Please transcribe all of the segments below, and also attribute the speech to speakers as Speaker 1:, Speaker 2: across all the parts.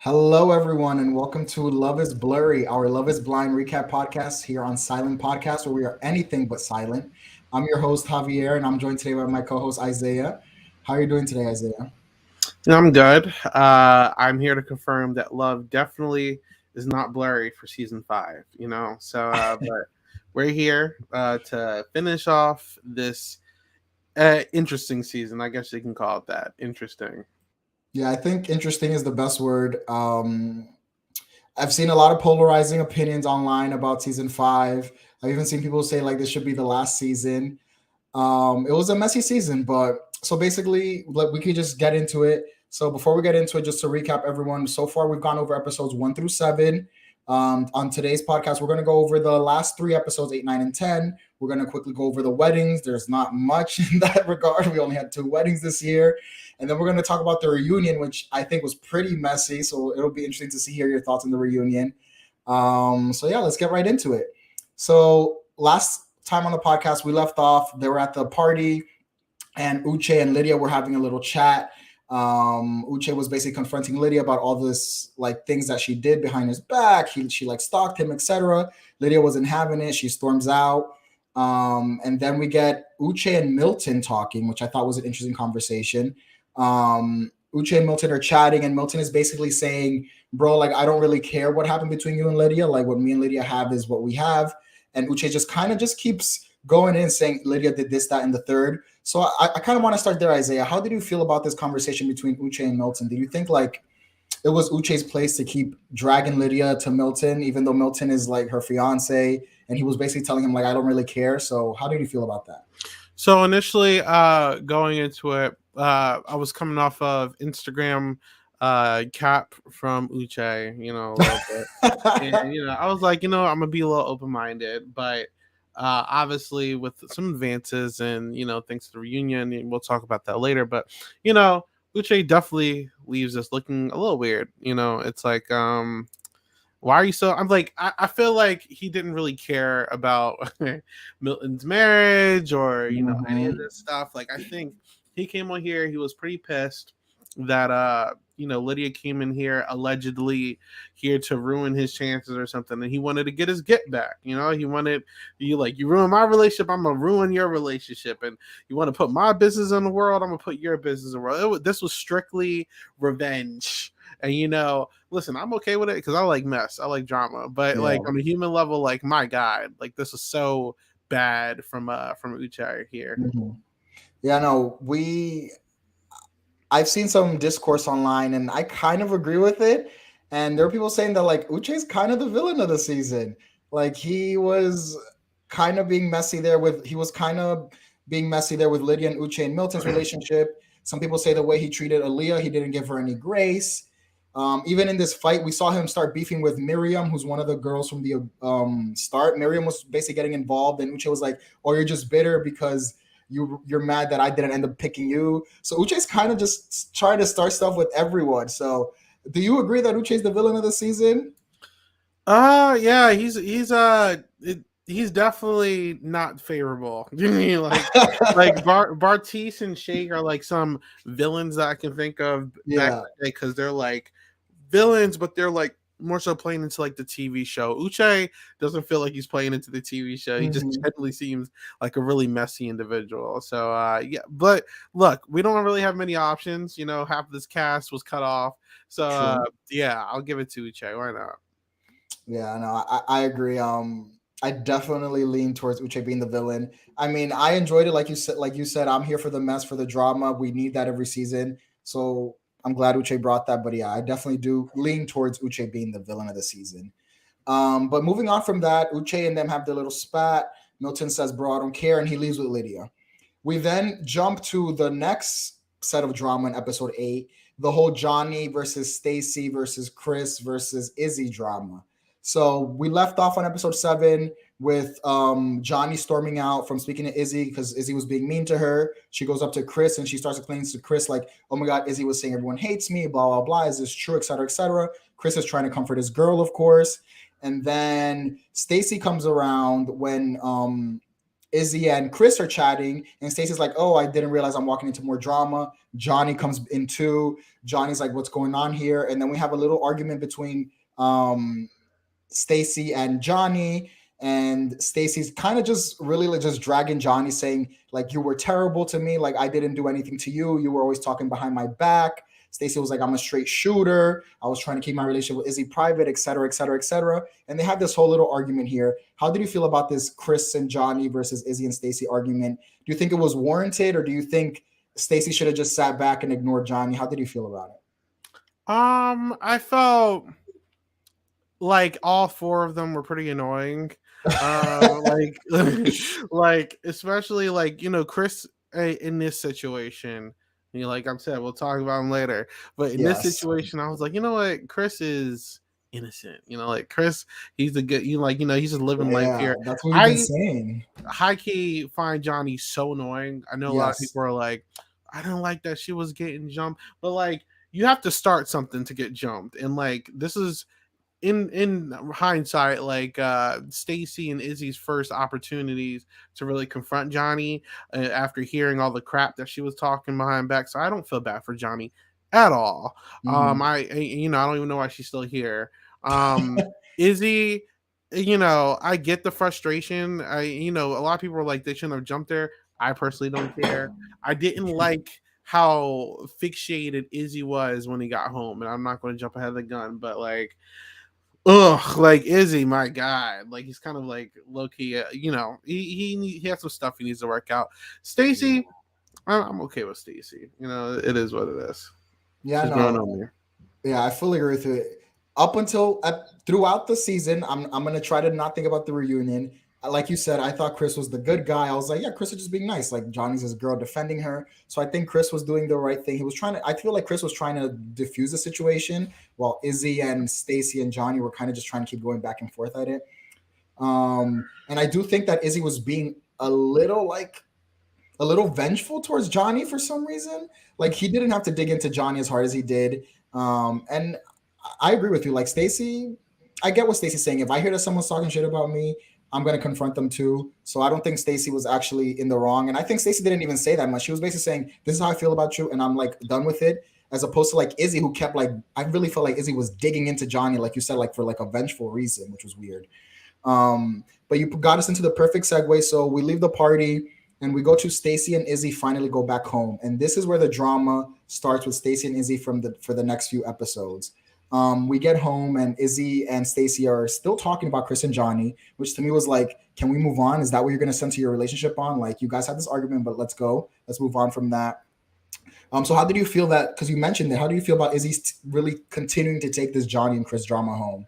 Speaker 1: Hello, everyone, and welcome to Love is Blurry, our Love is Blind recap podcast here on Silent Podcast, where we are anything but silent. I'm your host, Javier, and I'm joined today by my co host, Isaiah. How are you doing today, Isaiah?
Speaker 2: I'm good. I'm here to confirm that love definitely is not blurry for season 5. But we're here to finish off this interesting season. I guess you can call it that. Interesting.
Speaker 1: Yeah, I think interesting is the best word. I've seen a lot of polarizing opinions online about season five. I've even seen people say like this should be the last season. It was a messy season, but so basically, like we could just get into it. So before we get into it, just to recap everyone, so far we've gone over episodes 1 through 7. On today's podcast, we're going to go over the last 3 episodes, 8, 9, and 10. We're going to quickly go over the weddings. There's not much in that regard. We only had 2 weddings this year. And then we're going to talk about the reunion, which I think was pretty messy. So it'll be interesting to hear your thoughts on the reunion. So yeah, let's get right into it. So last time on the podcast, we left off. They were at the party, and Uche and Lydia were having a little chat. Uche was basically confronting Lydia about all this like things that she did behind his back. She like stalked him, etc. Lydia wasn't having it. She storms out. And then we get Uche and Milton talking, which I thought was an interesting conversation. Uche and Milton are chatting, and Milton is basically saying, bro, like, I don't really care what happened between you and Lydia. Like, what me and Lydia have is what we have. And Uche just kind of just keeps going in saying Lydia did this, that, and the third. So I kind of want to start there, Isaiah. How did you feel about this conversation between Uche and Milton? Do you think like it was Uche's place to keep dragging Lydia to Milton, even though Milton is like her fiance, and he was basically telling him like I don't really care? So how did you feel about that?
Speaker 2: So initially, going into it, I was coming off of Instagram cap from Uche, a little bit. And I was like, I'm gonna be a little open minded, but obviously with some advances and thanks to the reunion, and we'll talk about that later. But Uche definitely leaves us looking a little weird. It's like, why are you so? I'm like, I feel like he didn't really care about Milton's marriage or any of this stuff. Like, I think he came on here, he was pretty pissed that Lydia came in here allegedly here to ruin his chances or something, and he wanted to get his get back. He wanted you ruin my relationship, I'm gonna ruin your relationship, and you want to put my business in the world, I'm gonna put your business in the world. This was strictly revenge. And listen, I'm okay with it because I like mess, I like drama, but like on a human level, like my God, like this is so bad from Uche here.
Speaker 1: Mm-hmm. Yeah, no, I've seen some discourse online, and I kind of agree with it. And there are people saying that like Uche's kind of the villain of the season. Like he was kind of being messy there with Lydia and Uche and Milton's relationship. Some people say the way he treated Aaliyah, he didn't give her any grace. Even in this fight, we saw him start beefing with Miriam, who's one of the girls from the start. Miriam was basically getting involved, and Uche was like, "Oh, you're just bitter because you're mad that I didn't end up picking you." So Uche's kind of just trying to start stuff with everyone. So, do you agree that Uche's the villain of the season?
Speaker 2: Yeah, he's definitely not favorable. like Bartice and Shake are like some villains that I can think of back in the day because they're like villains, but they're like more so playing into like the TV show. Uche doesn't feel like he's playing into the TV show. He just generally seems like a really messy individual. So yeah, but look, we don't really have many options. Half of this cast was cut off. So yeah, I'll give it to Uche. Why not?
Speaker 1: Yeah, no, I agree. I definitely lean towards Uche being the villain. I mean, I enjoyed it, like you said. Like you said, I'm here for the mess, for the drama. We need that every season. So I'm glad Uche brought that. But yeah, I definitely do lean towards Uche being the villain of the season. But moving on from that, Uche and them have their little spat. Milton says, "Bro, I don't care," and he leaves with Lydia. We then jump to the next set of drama in episode 8, the whole Johnny versus Stacy versus Chris versus Izzy drama. So we left off on episode 7 with Johnny storming out from speaking to Izzy because Izzy was being mean to her. She goes up to Chris and she starts explaining to Chris like, "Oh my God, Izzy was saying everyone hates me, blah, blah, blah. Is this true, etc., etc." Chris is trying to comfort his girl, of course. And then Stacy comes around when Izzy and Chris are chatting, and Stacey's like, "Oh, I didn't realize I'm walking into more drama." Johnny comes in too. Johnny's like, "What's going on here?" And then we have a little argument between Stacey and Johnny. And Stacey's kind of just really like just dragging Johnny, saying like, "You were terrible to me. Like I didn't do anything to you. You were always talking behind my back." Stacey was like, "I'm a straight shooter. I was trying to keep my relationship with Izzy private, et cetera, et cetera, et cetera." And they have this whole little argument here. How did you feel about this Chris and Johnny versus Izzy and Stacey argument? Do you think it was warranted, or do you think Stacey should have just sat back and ignored Johnny? How did you feel about it?
Speaker 2: I felt like all four of them were pretty annoying. Like, like especially like Chris in this situation. Like I said, we'll talk about him later. But in this situation, I was like, you know what, Chris is innocent. Like Chris, he's a good. He's just living life here.
Speaker 1: That's what we've been saying.
Speaker 2: High key find Johnny so annoying. I know a lot of people are like, I don't like that she was getting jumped, but like you have to start something to get jumped, and like this is. In hindsight, like Stacey and Izzy's first opportunities to really confront Johnny after hearing all the crap that she was talking behind back. So I don't feel bad for Johnny at all. I don't even know why she's still here. Izzy, I get the frustration. A lot of people are like, they shouldn't have jumped there. I personally don't care. I didn't like how fixated Izzy was when he got home, and I'm not going to jump ahead of the gun, but like, like Izzy, my God, like he's kind of like low key. He has some stuff he needs to work out. Stacey, I'm okay with Stacey. It is what it is.
Speaker 1: Yeah, I fully agree with you. Up until throughout the season, I'm gonna try to not think about the reunion. Like you said, I thought Chris was the good guy. I was like, yeah, Chris is just being nice. Like Johnny's his girl defending her. So I think Chris was doing the right thing. He was I feel like Chris was trying to diffuse the situation while Izzy and Stacey and Johnny were kind of just trying to keep going back and forth at it. And I do think that Izzy was being a little vengeful towards Johnny for some reason. Like he didn't have to dig into Johnny as hard as he did. And I agree with you. Like Stacey, I get what Stacey's saying. If I hear that someone's talking shit about me, I'm going to confront them too. So I don't think Stacey was actually in the wrong. And I think Stacey didn't even say that much. She was basically saying, this is how I feel about you. And I'm like done with it. As opposed to like Izzy, who kept like, I really felt like Izzy was digging into Johnny, like you said, like for like a vengeful reason, which was weird. But you got us into the perfect segue. So we leave the party and we go to Stacey and Izzy finally go back home. And this is where the drama starts with Stacey and Izzy for the next few episodes. We get home and Izzy and Stacey are still talking about Chris and Johnny, which to me was like, can we move on? Is that what you're going to center your relationship on? Like you guys had this argument, but let's go. Let's move on from that. So how did you feel that, because you mentioned it, how do you feel about Izzy really continuing to take this Johnny and Chris drama home?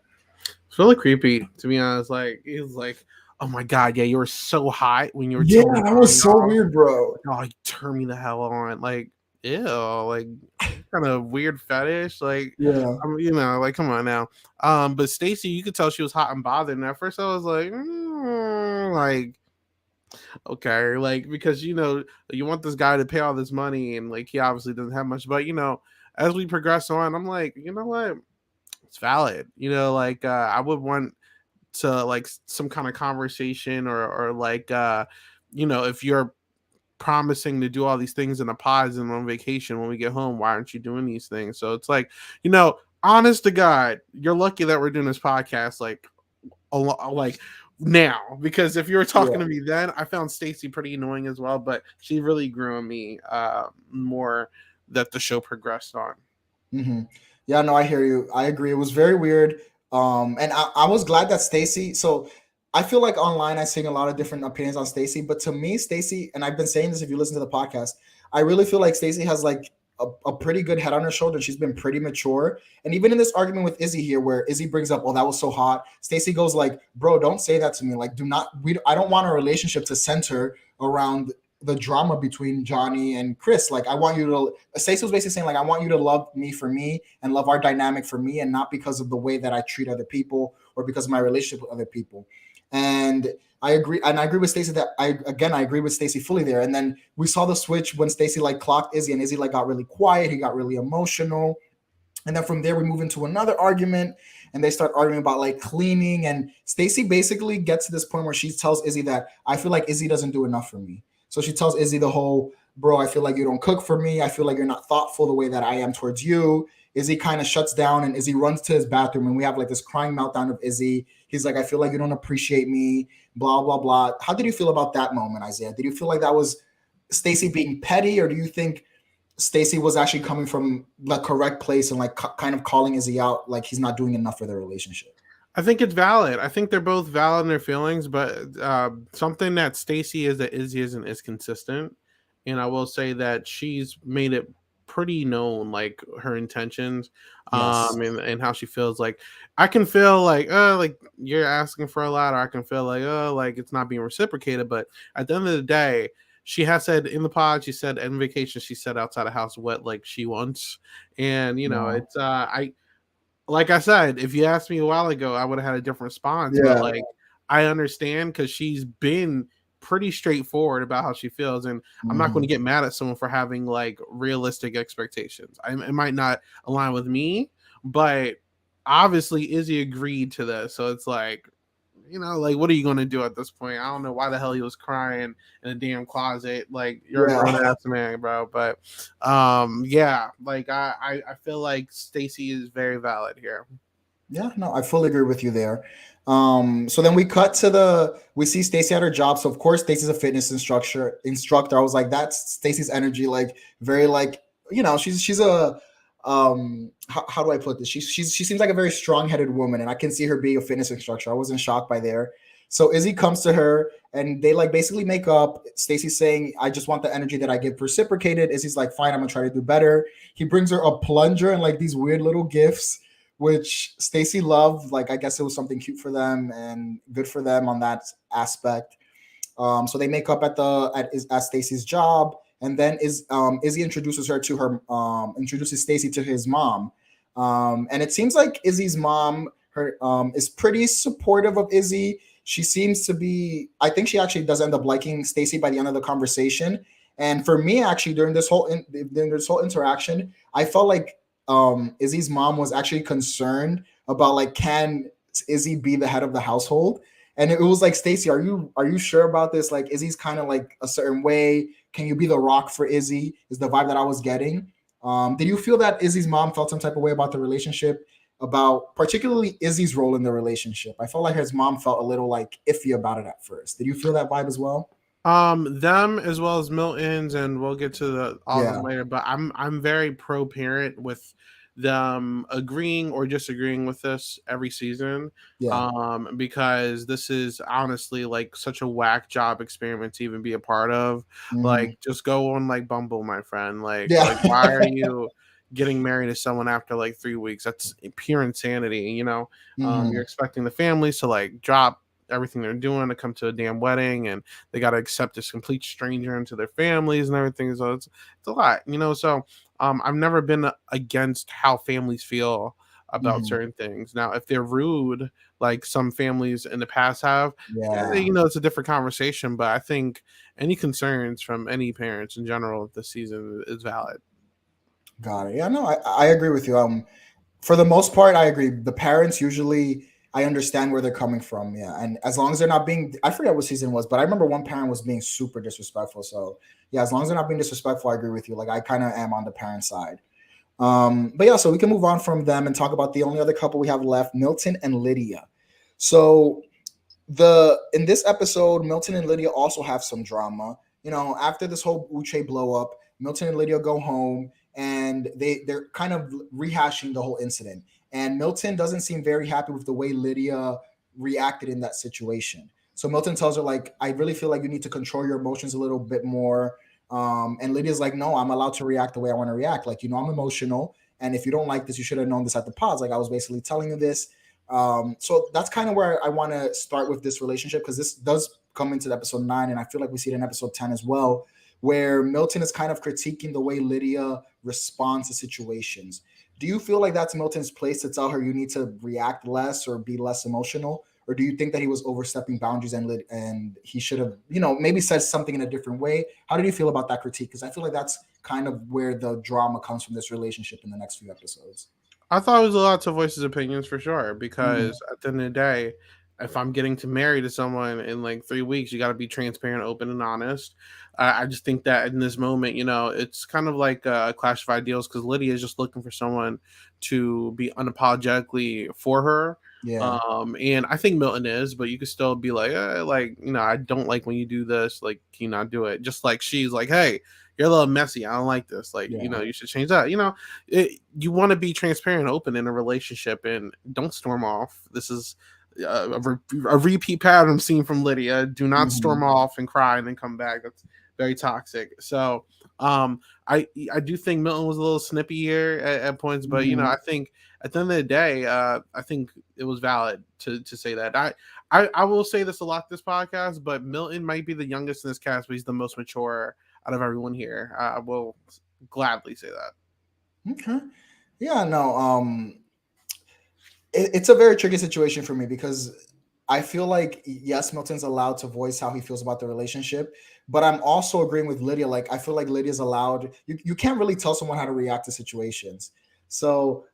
Speaker 2: It's really creepy, to be honest. Like, it was like, oh my God, yeah, you were so hot when you were
Speaker 1: that was so weird, bro.
Speaker 2: Oh, you turn me the hell on. Like, ew, like kind of weird fetish. Like,
Speaker 1: yeah,
Speaker 2: like come on now. But Stacey, you could tell she was hot and bothered. And at first I was like, like, okay, like, because you want this guy to pay all this money and like he obviously doesn't have much. But as we progress on, I'm like, you know what? It's valid. Like I would want to like some kind of conversation or like if you're promising to do all these things in a pause and on vacation, when we get home, why aren't you doing these things? So it's like, honest to God, you're lucky that we're doing this podcast like now, because if you were talking to me then, I found Stacey pretty annoying as well, but she really grew on me more that the show progressed on.
Speaker 1: Mm-hmm. Yeah, no, I hear you. I agree. It was very weird. And I was glad that Stacey, so I feel like online I'm seeing a lot of different opinions on Stacey, but to me, Stacey, and I've been saying this if you listen to the podcast, I really feel like Stacey has like a pretty good head on her shoulder. She's been pretty mature. And even in this argument with Izzy here, where Izzy brings up, oh, that was so hot, Stacey goes like, bro, don't say that to me. Like, I don't want a relationship to center around the drama between Johnny and Chris. Like, I want you to, Stacey was basically saying, like, I want you to love me for me and love our dynamic for me and not because of the way that I treat other people or because of my relationship with other people. And I agree. And I agree with Stacey that I agree with Stacey fully there. And then we saw the switch when Stacey like clocked Izzy and Izzy like got really quiet. He got really emotional. And then from there, we move into another argument, and they start arguing about like cleaning. And Stacy basically gets to this point where she tells Izzy that I feel like Izzy doesn't do enough for me. So she tells Izzy the whole, bro, I feel like you don't cook for me. I feel like you're not thoughtful the way that I am towards you. Izzy kind of shuts down, and Izzy runs to his bathroom, and we have like this crying meltdown of Izzy. He's like, I feel like you don't appreciate me, blah, blah, blah. How did you feel about that moment, Isaiah? Did you feel like that was Stacy being petty, or do you think Stacy was actually coming from the correct place and like kind of calling Izzy out, like he's not doing enough for their relationship?
Speaker 2: I think it's valid. I think they're both valid in their feelings, but something that Stacy is that Izzy isn't is consistent. And I will say that she's made it pretty known, like her intentions,
Speaker 1: Yes.
Speaker 2: and how she feels. Like I can feel like you're asking for a lot, or I can feel like like it's not being reciprocated. But at the end of the day, she has said in the pod, she said in vacation, she said outside the house what like she wants, and
Speaker 1: Wow.
Speaker 2: it's I like I said, if you asked me a while ago, I would have had a different response. But
Speaker 1: Yeah.
Speaker 2: like, I understand because she's been pretty straightforward about how she feels, and I'm not going to
Speaker 1: Mhm.
Speaker 2: get mad at someone for having like realistic expectations. It might not align with me, but obviously Izzy agreed to this, so it's like, like what are you going to do at this point? I don't know why the hell he was crying in a damn closet. Like you're a grown
Speaker 1: Yeah.
Speaker 2: ass man, bro. But yeah, like I feel like Stacy is very valid here.
Speaker 1: Yeah, no, I fully agree with you there. So then we cut to we see Stacy at her job. So of course Stacy's a fitness instructor. I was like, that's Stacy's energy, like very like, she's a how do I put this? She seems like a very strong-headed woman, and I can see her being a fitness instructor. I wasn't shocked by there. So Izzy comes to her and they like basically make up. Stacy's saying, I just want the energy that I give reciprocated. Izzy's like, fine, I'm gonna try to do better. He brings her a plunger and like these weird little gifts which Stacy loved. Like, I guess it was something cute for them and good for them on that aspect. So they make up at Stacy's job, and then Izzy introduces her to her introduces Stacy to his mom, and it seems like Izzy's mom her is pretty supportive of Izzy. She seems to be. I think she actually does end up liking Stacy by the end of the conversation. And for me, actually, during this whole interaction, I felt like Izzy's mom was actually concerned about like can Izzy be the head of the household, and it was like, Stacy, are you sure about this? Like Izzy's kind of like a certain way. Can you be the rock for Izzy? Is the vibe that I was getting. Did you feel that Izzy's mom felt some type of way about the relationship, about particularly Izzy's role in the relationship? I felt like his mom felt a little like iffy about it at first. Did you feel that vibe as well?
Speaker 2: Them as well as Milton's, and we'll get to all of them
Speaker 1: Yeah,
Speaker 2: later. But I'm very pro parent with them agreeing or disagreeing with this every season.
Speaker 1: yeah.
Speaker 2: Because this is honestly like such a whack job experiment to even be a part of.
Speaker 1: Mhm.
Speaker 2: Like, just go on like Bumble, my friend.
Speaker 1: Yeah.
Speaker 2: Like why are you getting married to someone after like 3 weeks? That's pure insanity. You're
Speaker 1: Mhm.
Speaker 2: expecting the families to like drop everything they're doing to come to a damn wedding, and they got to accept this complete stranger into their families and everything. So it's a lot. So I've never been against how families feel about
Speaker 1: Mhm.
Speaker 2: certain things. Now, if they're rude, like some families in the past have,
Speaker 1: Yeah.
Speaker 2: it's a different conversation. But I think any concerns from any parents in general this season is valid.
Speaker 1: Got it. Yeah, no, I agree with you. For the most part, I agree. The parents usually, I understand where they're coming from. Yeah, and as long as they're not being, I forget what season it was, but I remember one parent was being super disrespectful. So yeah, as long as they're not being disrespectful, I agree with you. Like I kind of am on the parent side. But yeah, so we can move on from them and talk about the only other couple we have left, Milton and Lydia. So the in this episode, Milton and Lydia also have some drama. After this whole Uche blow up, Milton and Lydia go home and they're kind of rehashing the whole incident. And Milton doesn't seem very happy with the way Lydia reacted in that situation. So Milton tells her like, I really feel like you need to control your emotions a little bit more. And Lydia's like, no, I'm allowed to react the way I want to react. Like, I'm emotional. And if you don't like this, you should have known this at the pods. Like I was basically telling you this. So that's kind of where I want to start with this relationship, because this does come into episode 9, and I feel like we see it in episode 10 as well, where Milton is kind of critiquing the way Lydia responds to situations. Do you feel like that's Milton's place to tell her you need to react less or be less emotional? Or do you think that he was overstepping boundaries and he should have, maybe said something in a different way? How did you feel about that critique? Because I feel like that's kind of where the drama comes from this relationship in the next few episodes.
Speaker 2: I thought it was allowed to voice his opinions for sure,
Speaker 1: Mhm.
Speaker 2: because at the end of the day, if I'm getting to marry to someone in like 3 weeks, you got to be transparent, open, and honest. I just think that in this moment, it's kind of like a clash of ideals, because Lydia is just looking for someone to be unapologetically for her.
Speaker 1: Yeah.
Speaker 2: And I think Milton is, but you could still be like, I don't like when you do this. Like, can you not do it? Just like she's like, hey, you're a little messy. I don't like this. Like,
Speaker 1: Yeah.
Speaker 2: you should change that. You want to be transparent and open in a relationship, and don't storm off. This is a repeat pattern seen from Lydia. Do not storm
Speaker 1: Mhm.
Speaker 2: off and cry and then come back. That's very toxic. So I do think Milton was a little snippy here at points, but
Speaker 1: Mhm.
Speaker 2: I think at the end of the day, I think it was valid to say that. I will say this a lot this podcast, but Milton might be the youngest in this cast, but he's the most mature out of everyone here. I will gladly say that.
Speaker 1: Okay. Yeah, no, it's a very tricky situation for me because I feel like yes, Milton's allowed to voice how he feels about the relationship, but I'm also agreeing with Lydia. Like I feel like Lydia's allowed. You can't really tell someone how to react to situations. So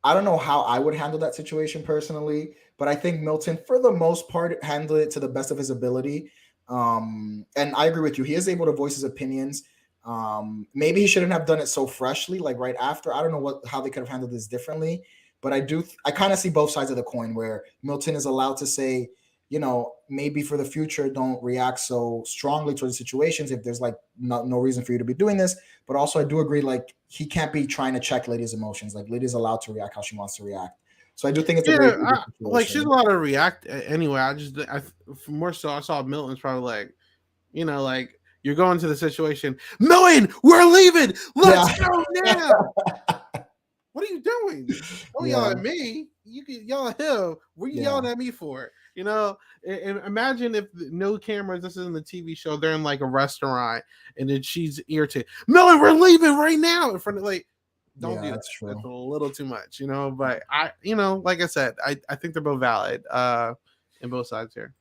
Speaker 1: I don't know how I would handle that situation personally, but I think Milton, for the most part, handled it to the best of his ability. And I agree with you. He is able to voice his opinions. Maybe he shouldn't have done it so freshly, like right after. I don't know how they could have handled this differently, but I kind of see both sides of the coin where Milton is allowed to say, maybe for the future, don't react so strongly towards situations if there's like no reason for you to be doing this. But also, I do agree, like, he can't be trying to check Lydia's emotions. Like, Lydia's allowed to react how she wants to react. So I do think it's a very
Speaker 2: Yeah,
Speaker 1: tricky
Speaker 2: like she's
Speaker 1: situation.
Speaker 2: allowed to react anyway. More so, I saw Milton's probably like, like you're going to the situation. Milton, we're leaving.
Speaker 1: Yeah.
Speaker 2: Let's go now. What are you doing? Don't yell
Speaker 1: Yeah.
Speaker 2: at me. You can yell at him. What are you
Speaker 1: Yeah.
Speaker 2: yelling at me for? And imagine if no cameras, this isn't the TV show, they're in like a restaurant and then she's irritated. Milton, we're leaving right now in front of don't
Speaker 1: Yeah,
Speaker 2: do that.
Speaker 1: that's
Speaker 2: That's
Speaker 1: true.
Speaker 2: a little too much, but like I said, I think they're both valid in both sides here.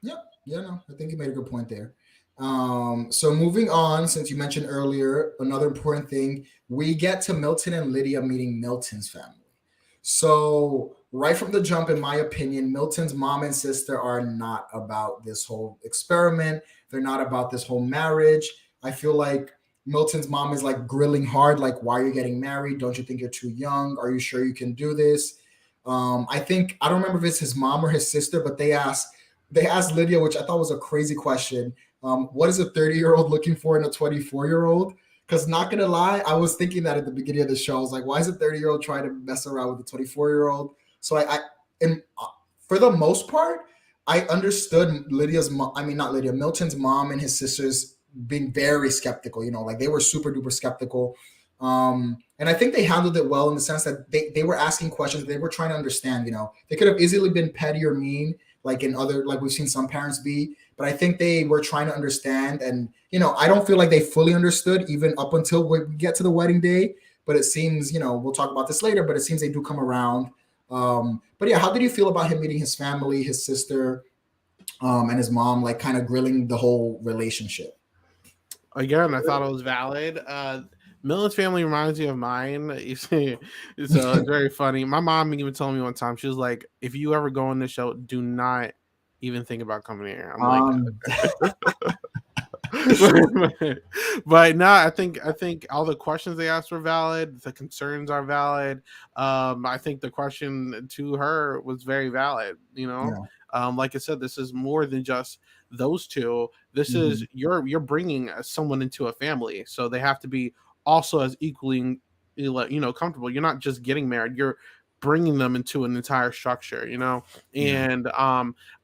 Speaker 1: Yeah. Yeah, no, I think you made a good point there. So moving on, since you mentioned earlier, another important thing, we get to Milton and Lydia meeting Milton's family. So, right from the jump, in my opinion, Milton's mom and sister are not about this whole experiment. They're not about this whole marriage. I feel like Milton's mom is like grilling hard, like, why are you getting married? Don't you think you're too young? Are you sure you can do this? I think I don't remember if it's his mom or his sister, but they asked Lydia, which I thought was a crazy question. What is a 30-year-old looking for in a 24-year-old? Because not gonna lie, I was thinking that at the beginning of the show. I was like, why is a 30-year-old trying to mess around with a 24-year-old? So and for the most part, I understood Lydia's mom. I mean, not Lydia, Milton's mom and his sisters being very skeptical. Like they were super duper skeptical. And I think they handled it well in the sense that they were asking questions. They were trying to understand. They could have easily been petty or mean, like we've seen some parents be, but I think they were trying to understand. And I don't feel like they fully understood even up until we get to the wedding day, but it seems, we'll talk about this later, but it seems they do come around. But yeah, how did you feel about him meeting his family, his sister, and his mom, like kind of grilling the whole relationship?
Speaker 2: Again, I thought it was valid. Milton's family reminds me of mine. It's very funny. My mom even told me one time, she was like, if you ever go on this show, do not even think about coming here. I'm like,
Speaker 1: um
Speaker 2: but no, I think all the questions they asked were valid. The concerns are valid. I think the question to her was very valid.
Speaker 1: yeah.
Speaker 2: Like I said, this is more than just those two. This is
Speaker 1: Mhm.
Speaker 2: you're bringing someone into a family, so they have to be also as equally comfortable. You're not just getting married. You're bringing them into an entire structure.
Speaker 1: Yeah.
Speaker 2: And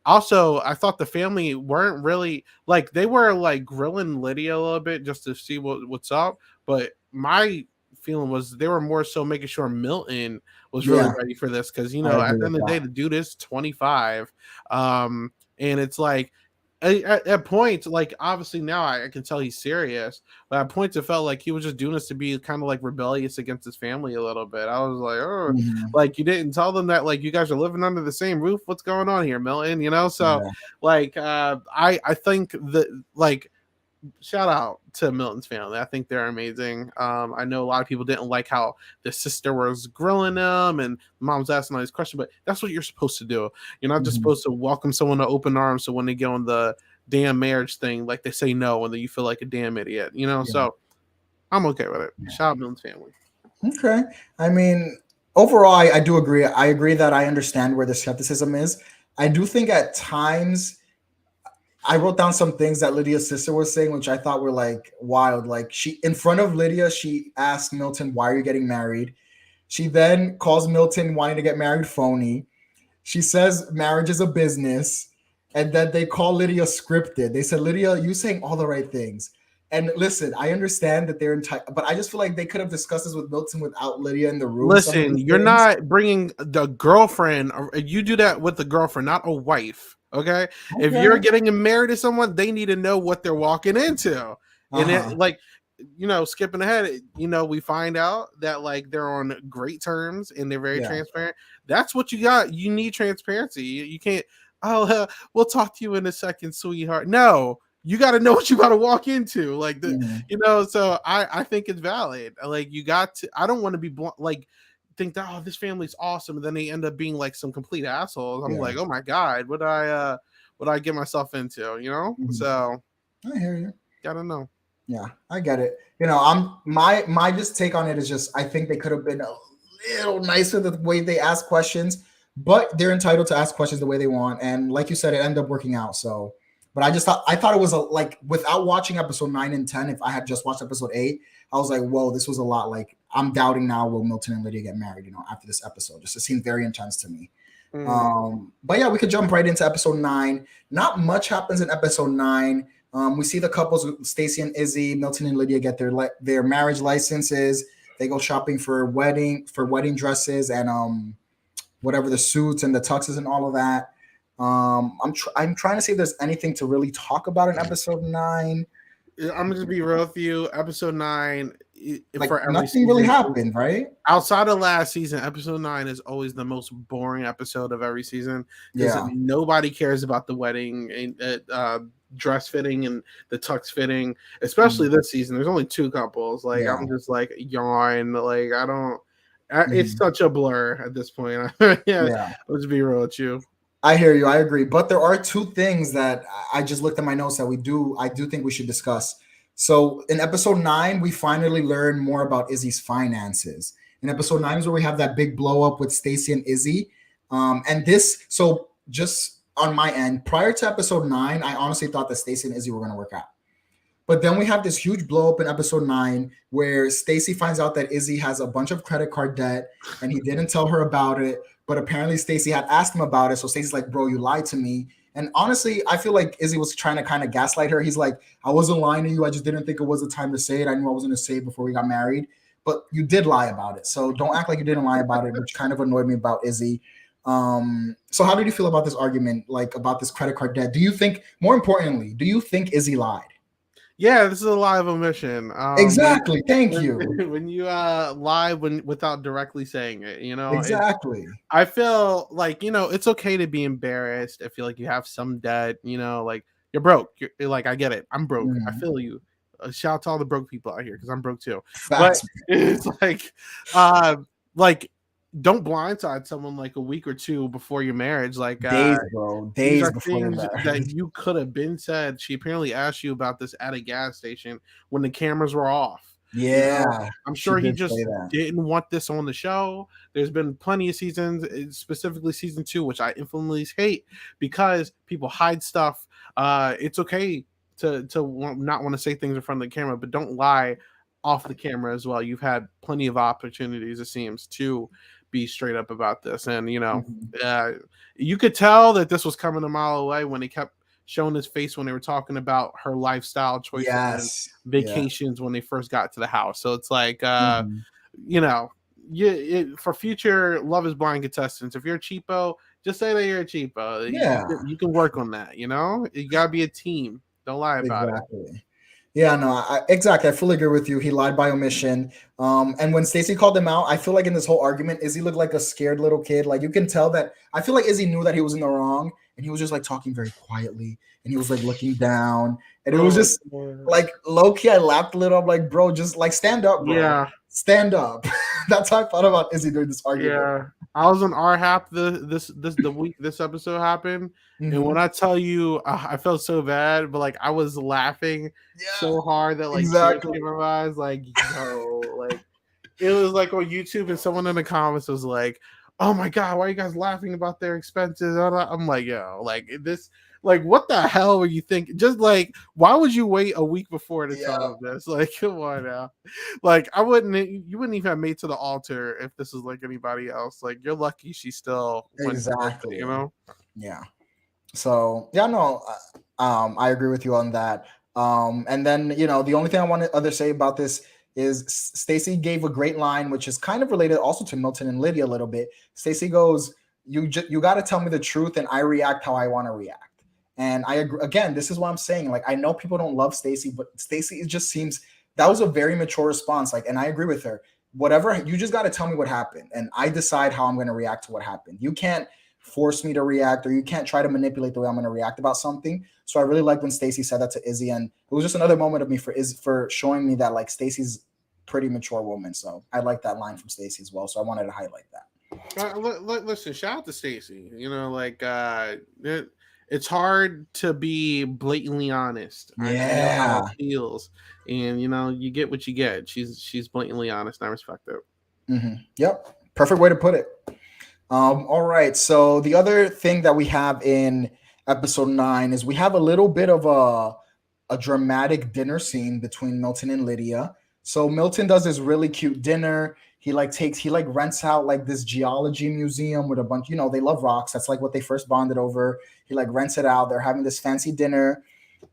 Speaker 2: also, I thought the family weren't really like they were like grilling Lydia a little bit just to see what's up. But my feeling was they were more so making sure Milton was really
Speaker 1: Yeah,
Speaker 2: ready for this because
Speaker 1: I
Speaker 2: at
Speaker 1: agree
Speaker 2: the
Speaker 1: with
Speaker 2: end of the day,
Speaker 1: that.
Speaker 2: the dude is 25, and it's like at points, like obviously now I can tell he's serious, but at points it felt like he was just doing this to be kind of like rebellious against his family a little bit. I was like, oh,
Speaker 1: Mhm.
Speaker 2: like you didn't tell them that like you guys are living under the same roof. What's going on here, Milton? So
Speaker 1: Yeah.
Speaker 2: like I think that like shout out to Milton's family. I think they're amazing. I know a lot of people didn't like how the sister was grilling them and mom's asking all these questions, but that's what you're supposed to do. You're not just supposed to welcome someone to open arms. So when they get on the damn marriage thing, like they say no, and then you feel like a damn idiot, So I'm okay with it. Shout out Milton's family.
Speaker 1: Okay. I mean, overall, I do agree. I agree that I understand where the skepticism is. I do think at times I wrote down some things that Lydia's sister was saying, which I thought were like wild. Like in front of Lydia, she asked Milton, "Why are you getting married?" She then calls Milton wanting to get married phony. She says marriage is a business, and then they call Lydia scripted. They said, "Lydia, you saying all the right things." And listen, I understand that they're entitled, but I just feel like they could have discussed this with Milton without Lydia in the room.
Speaker 2: Listen, you're not bringing the girlfriend. You do that with the girlfriend, not a wife. Okay? If you're getting married to someone, they need to know what they're walking into. And it, skipping ahead, we find out that like they're on great terms and they're very transparent. That's what you got. You need transparency. You can't. We'll talk to you in a second, sweetheart. No. You got to know what you got to walk into, like So I think it's valid. Like you got to. I don't want to be think that this family's awesome, and then they end up being like some complete assholes. I'm like, oh my god, what I get myself into? So
Speaker 1: I hear you.
Speaker 2: Gotta know.
Speaker 1: Yeah, I get it. I'm my just take on it is just I think they could have been a little nicer the way they ask questions, but they're entitled to ask questions the way they want, and like you said, it ended up working out. So. But I thought it was without watching episode 9 and 10, if I had just watched episode 8, I was like, whoa, this was a lot. Like, I'm doubting now, will Milton and Lydia get married, after this episode. Just it seemed very intense to me. But yeah, we could jump right into episode 9. Not much happens in episode 9. We see the couples, Stacy and Izzy, Milton and Lydia get their marriage licenses. They go shopping for wedding dresses and whatever the suits and the tuxes and all of that. I'm trying to see if there's anything to really talk about in episode 9.
Speaker 2: I'm gonna be real with you. Episode 9,
Speaker 1: nothing really happened, right?
Speaker 2: Outside of last season, episode 9 is always the most boring episode of every season. Nobody cares about the wedding and dress fitting and the tux fitting, especially this season. There's only 2 couples. I'm just like yawn. Like I don't. It's such a blur at this point. Let's be real with you.
Speaker 1: I hear you. I agree. But there are 2 things that I just looked at my notes that I do think we should discuss. So in episode 9, we finally learn more about Izzy's finances. In episode 9 is where we have that big blow up with Stacy and Izzy. So just on my end, prior to episode 9, I honestly thought that Stacy and Izzy were going to work out. But then we have this huge blow up in episode 9 where Stacy finds out that Izzy has a bunch of credit card debt and he didn't tell her about it. But apparently Stacy had asked him about it. So Stacy's like, bro, you lied to me. And honestly, I feel like Izzy was trying to kind of gaslight her. He's like, I wasn't lying to you. I just didn't think it was the time to say it. I knew I was going to say it before we got married. But you did lie about it. So don't act like you didn't lie about it, which kind of annoyed me about Izzy. So how did you feel about this argument, like about this credit card debt? More importantly, do you think Izzy lied?
Speaker 2: Yeah, this is a lie of omission.
Speaker 1: Exactly. Thank you.
Speaker 2: When you lie without directly saying it,
Speaker 1: Exactly.
Speaker 2: I feel like it's okay to be embarrassed. I feel like you have some debt. Like you're broke. You're like I get it. I'm broke. I feel you. Shout out to all the broke people out here because I'm broke too.
Speaker 1: Facts.
Speaker 2: But it's like don't blindside someone like a week or 2 before your marriage. Like
Speaker 1: days, bro. Days before
Speaker 2: things that you could have been said. She apparently asked you about this at a gas station when the cameras were off.
Speaker 1: Yeah,
Speaker 2: I'm sure he just didn't want this on the show. There's been plenty of seasons, specifically season 2, which I infamously hate because people hide stuff. It's okay to not want to say things in front of the camera, but don't lie off the camera as well. You've had plenty of opportunities, it seems, to be straight up about this. And you could tell that this was coming a mile away when he kept showing his face when they were talking about her lifestyle choices and vacations when they first got to the house. So it's like for future Love is Blind contestants, if you're a cheapo, just say that you're a cheapo. You can work on that. You gotta be a team. Don't lie about it.
Speaker 1: Yeah, no, exactly. I fully agree with you. He lied by omission. And when Stacey called him out, I feel like in this whole argument, Izzy looked like a scared little kid. Like you can tell that I feel like Izzy knew that he was in the wrong, and he was just like talking very quietly, and he was like looking down, and it was
Speaker 2: Oh,
Speaker 1: just like low key. I laughed a little. I'm like, bro, just like stand up, bro.
Speaker 2: yeah,
Speaker 1: Stand up. That's how I thought about Izzy during this argument.
Speaker 2: yeah. I was on our hap the week this episode happened, and when
Speaker 1: Mhm.
Speaker 2: I tell you, I felt so bad, but like I was laughing
Speaker 1: Yeah,
Speaker 2: so hard that like tears
Speaker 1: exactly.
Speaker 2: came in my eyes. Like yo, like it was like on YouTube, and someone in the comments was like, "Oh my god, why are you guys laughing about their expenses?" I'm like, yo, like this. Like, what the hell were you thinking? Just like, why would you wait a week before to tell
Speaker 1: Yeah,
Speaker 2: them this? Like, come on now. Like, you wouldn't even have made to the altar if this was like anybody else. Like, you're lucky she still went through with it, you
Speaker 1: exactly.
Speaker 2: know?
Speaker 1: Yeah. So yeah, no, I agree with you on that. And then the only thing I want to other say about this is Stacy gave a great line, which is kind of related also to Milton and Lydia a little bit. Stacy goes, you got to tell me the truth, and I react how I want to react." And I agree. Again, this is what I'm saying. Like I know people don't love Stacy, but Stacy, it just seems that was a very mature response. Like, and I agree with her. Whatever, you just got to tell me what happened, and I decide how I'm going to react to what happened. You can't force me to react, or you can't try to manipulate the way I'm going to react about something. So I really like when Stacy said that to Izzy, and it was just another moment of me for showing me that like Stacy's pretty mature woman. So I like that line from Stacy as well. So I wanted to highlight that.
Speaker 2: Listen, shout out to Stacy. You know, like, it's hard to be blatantly honest. I know how
Speaker 1: Yeah.
Speaker 2: it feels, and you get what you get. She's blatantly honest, and I respect it.
Speaker 1: Yep. Perfect way to put it. All right. So the other thing that we have in episode 9 is we have a little bit of a dramatic dinner scene between Milton and Lydia. So Milton does this really cute dinner. He rents out like this geology museum with a bunch, they love rocks. That's like what they first bonded over. He like rents it out. They're having this fancy dinner.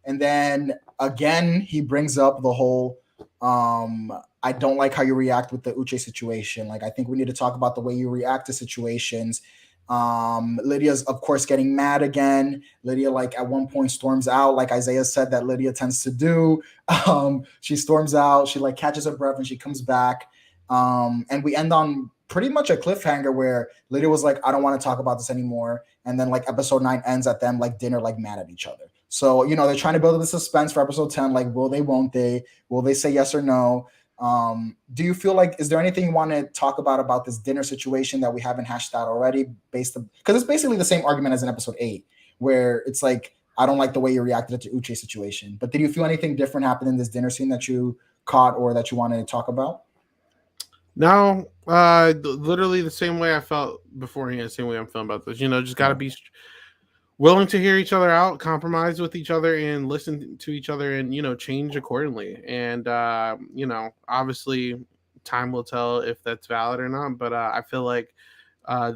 Speaker 1: And then again, he brings up the whole I don't like how you react with the Uche situation. Like I think we need to talk about the way you react to situations. Lydia's of course getting mad again. Lydia like at one point storms out, like Isaiah said that Lydia tends to do. She storms out, she like catches her breath and she comes back. And we end on pretty much a cliffhanger where Lydia was like, I don't want to talk about this anymore. And then like episode 9 ends at them like dinner, like mad at each other. So, they're trying to build the suspense for episode 10. Like, will they, won't they? Will they say yes or no? Do you feel like, is there anything you want to talk about this dinner situation that we haven't hashed out already? Because it's basically the same argument as in episode 8, where it's like, I don't like the way you reacted to Uche situation. But did you feel anything different happen in this dinner scene that you caught or that you wanted to talk about?
Speaker 2: No, literally the same way I felt beforehand, the same way I'm feeling about this. Just got to be willing to hear each other out, compromise with each other, and listen to each other, and change accordingly. And obviously, time will tell if that's valid or not. But I feel like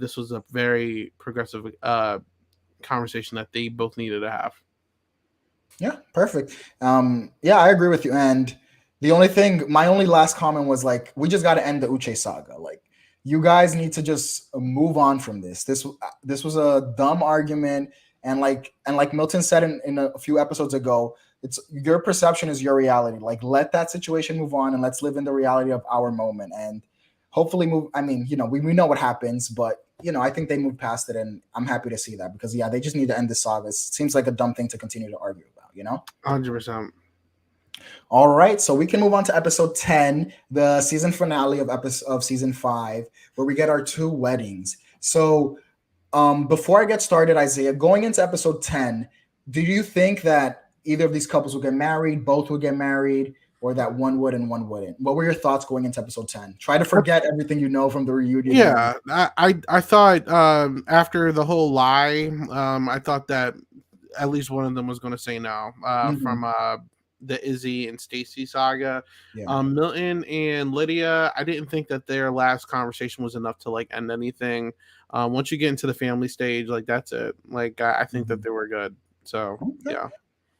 Speaker 2: this was a very progressive conversation that they both needed to have.
Speaker 1: Yeah, perfect. Yeah, I agree with you. And my only last comment was like, we just got to end the Uche saga. Like, you guys need to just move on from this. This was a dumb argument, and like Milton said in a few episodes ago, it's your perception is your reality. Like, let that situation move on, and let's live in the reality of our moment. And hopefully move. I mean, we know what happens, but I think they moved past it, and I'm happy to see that because they just need to end the saga. It seems like a dumb thing to continue to argue about.
Speaker 2: 100%.
Speaker 1: All right, so we can move on to episode 10, the season finale of season 5, where we get our 2 weddings. So, before I get started, Isaiah, going into episode 10, do you think that either of these couples will get married, both will get married, or that one would and one wouldn't? What were your thoughts going into episode 10? Try to forget everything you know from the reunion.
Speaker 2: Yeah, I thought after the whole lie, I thought that at least one of them was going to say no from the Izzy and Stacy saga.
Speaker 1: Yeah.
Speaker 2: Milton and Lydia, I didn't think that their last conversation was enough to like end anything. Once you get into the family stage, like that's it. Like I think that they were good. So yeah.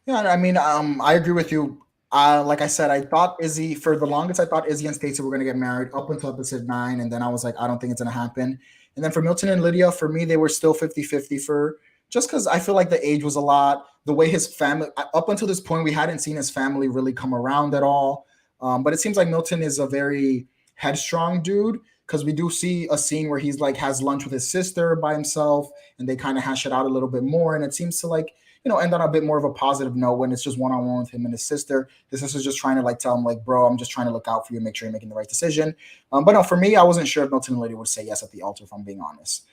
Speaker 1: Yeah, I mean, I agree with you. Like I said, I thought Izzy, for the longest, I thought Izzy and Stacey were going to get married up until episode 9. And then I was like, I don't think it's going to happen. And then for Milton and Lydia, for me, they were still 50-50 just because I feel like the age was a lot. The way his family, up until this point, we hadn't seen his family really come around at all. But it seems like Milton is a very headstrong dude. because we do see a scene where he's like has lunch with his sister by himself, and they kind of hash it out a little bit more, and it seems to like end on a bit more of a positive note when it's just one on one with him and his sister. His sister's just trying to like tell him like, bro, I'm just trying to look out for you, make sure you're making the right decision. But no, for me, I wasn't sure if Milton and Lydia would say yes at the altar, if I'm being honest.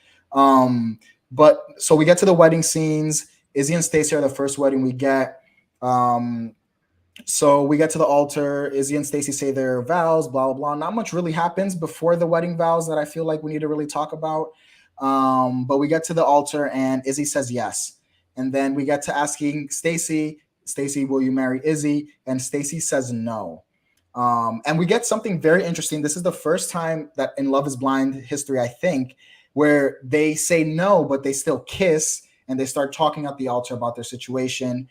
Speaker 1: But so we get to the wedding scenes. Izzy and Stacey are the first wedding we get. So we get to the altar. Izzy and Stacey say their vows, blah, blah, blah. Not much really happens before the wedding vows that I feel like we need to really talk about. But we get to the altar and Izzy says yes. And then we get to asking Stacey, will you marry Izzy? And Stacey says no. And we get something very interesting. This is the first time that in Love is Blind history, I think, where they say no, but they still kiss and they start talking at the altar about their situation.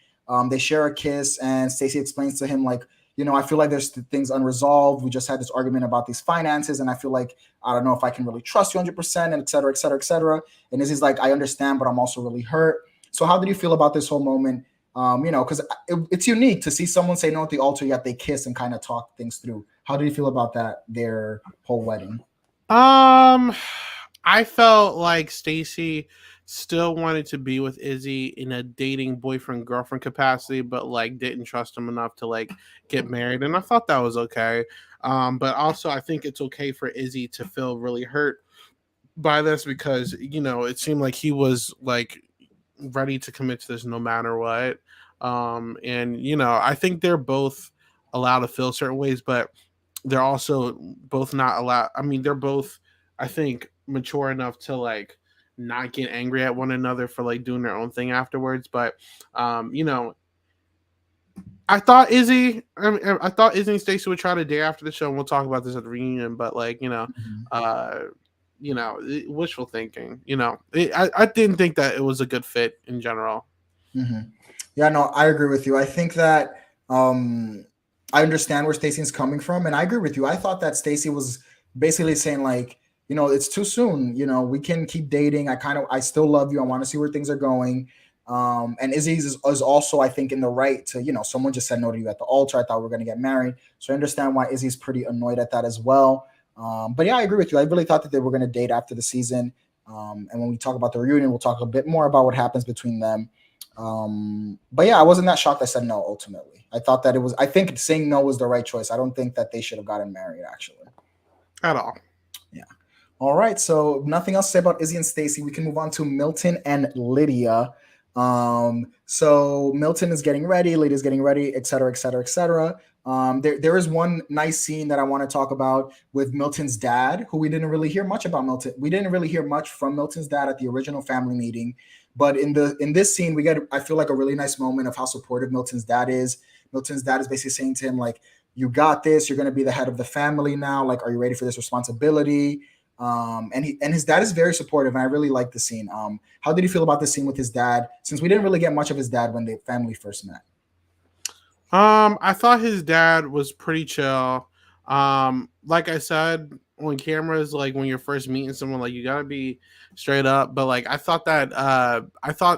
Speaker 1: They share a kiss and Stacey explains to him like, I feel like there's things unresolved. We just had this argument about these finances and I feel like, I don't know if I can really trust you 100% and et cetera, et cetera, et cetera. And Izzy's like, I understand, but I'm also really hurt. So how did you feel about this whole moment? Because it's unique to see someone say no at the altar, yet they kiss and kind of talk things through. How do you feel about that, their whole wedding?
Speaker 2: I felt like Stacey still wanted to be with Izzy in a dating boyfriend-girlfriend capacity, but like didn't trust him enough to like get married. And I thought that was okay. But also I think it's okay for Izzy to feel really hurt by this because, it seemed like he was like ready to commit to this no matter what. And I think they're both allowed to feel certain ways, but they're also both not allowed. I mean, they're both, I think, mature enough to like not get angry at one another for like doing their own thing afterwards. But I thought Izzy and Stacey would try to date after the show, and we'll talk about this at the reunion. But like, wishful thinking. I didn't think that it was a good fit in general.
Speaker 1: Mm-hmm. Yeah, no, I agree with you. I think that I understand where Stacey's coming from, and I agree with you. I thought that Stacey was basically saying like, it's too soon. We can keep dating. I still love you. I want to see where things are going. And Izzy is also, I think, in the right to, someone just said no to you at the altar. I thought we were going to get married. So I understand why Izzy's pretty annoyed at that as well. But yeah, I agree with you. I really thought that they were going to date after the season. And when we talk about the reunion, we'll talk a bit more about what happens between them. But yeah, I wasn't that shocked I said no ultimately. I think saying no was the right choice. I don't think that they should have gotten married actually.
Speaker 2: At all.
Speaker 1: Yeah. All right. So nothing else to say about Izzy and Stacey. We can move on to Milton and Lydia. So Milton is getting ready, Lydia's getting ready, et cetera, et cetera, et cetera. There is one nice scene that I want to talk about with Milton's dad, who we didn't really hear much about Milton. We didn't really hear much from Milton's dad at the original family meeting, but in this scene, we get, I feel like, a really nice moment of how supportive Milton's dad is. Milton's dad is basically saying to him, like, you got this, you're going to be the head of the family now. Like, are you ready for this responsibility? And his dad is very supportive, and I really like the scene. How did you feel about the scene with his dad, since we didn't really get much of his dad when the family first met?
Speaker 2: I thought his dad was pretty chill. Like I said on cameras, like when you're first meeting someone, like you gotta be straight up. But like I thought,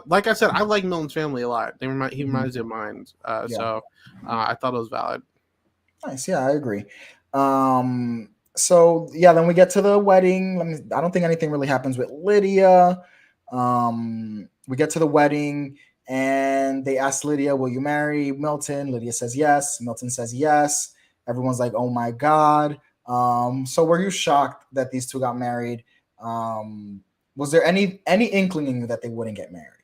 Speaker 2: like I said, I like Milton's family a lot. He reminds me of mine. So I thought it was valid.
Speaker 1: Nice, yeah, I agree. So yeah, then we get to the wedding. I don't think anything really happens with Lydia. We get to the wedding and they ask Lydia, will you marry Milton? Lydia says yes. Milton says yes. Everyone's like, oh my God. So were you shocked that these two got married? Was there any inkling in you that they wouldn't get married?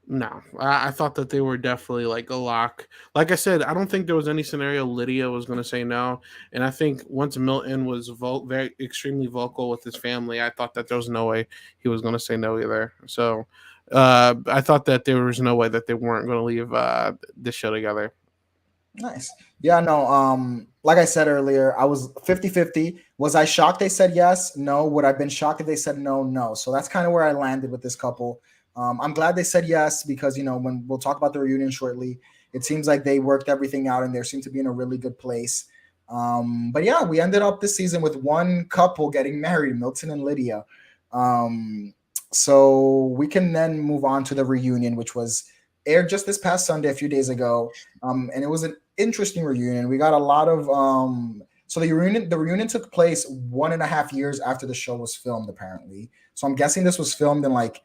Speaker 2: No, I thought that they were definitely like a lock. Like I said, I don't think there was any scenario Lydia was going to say no. And I think once Milton was very extremely vocal with his family, I thought that there was no way he was going to say no either. So I thought that there was no way that they weren't going to leave this show together.
Speaker 1: Nice. Yeah, no, like I said earlier, I was 50-50. Was I shocked they said yes? No. Would I have been shocked if they said no? No. So that's kind of where I landed with this couple. I'm glad they said yes because, when we'll talk about the reunion shortly, it seems like they worked everything out and they seem to be in a really good place. But yeah, we ended up this season with one couple getting married, Milton and Lydia. So we can then move on to the reunion, which was aired just this past Sunday, a few days ago. And it was an interesting reunion. We got a lot of So the reunion took place 1.5 years after the show was filmed, apparently. So I'm guessing this was filmed in like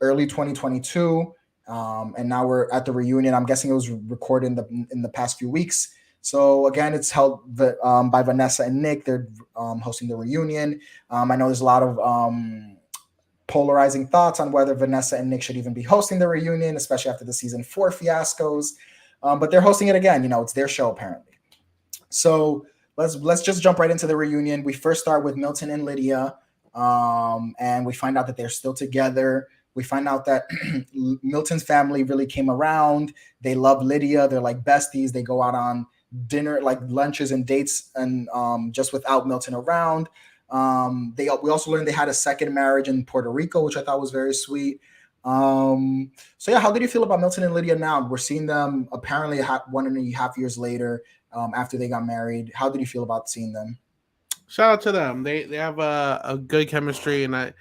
Speaker 1: early 2022, and now we're at the reunion. I'm guessing it was recorded in the past few weeks. So again, it's held by Vanessa and Nick. They're hosting the reunion. I know there's a lot of polarizing thoughts on whether Vanessa and Nick should even be hosting the reunion, especially after the season 4 fiascos. But they're hosting it again. It's their show apparently. So let's just jump right into the reunion. We first start with Milton and Lydia, and we find out that they're still together. We find out that Milton's family really came around. They love Lydia. They're like besties. They go out on dinner, like lunches and dates, and just without Milton around. We also learned they had a second marriage in Puerto Rico, which I thought was very sweet. So yeah, how did you feel about Milton and Lydia now? We're seeing them apparently 1.5 years later, after they got married. How did you feel about seeing them?
Speaker 2: Shout out to them. They have a good chemistry, and I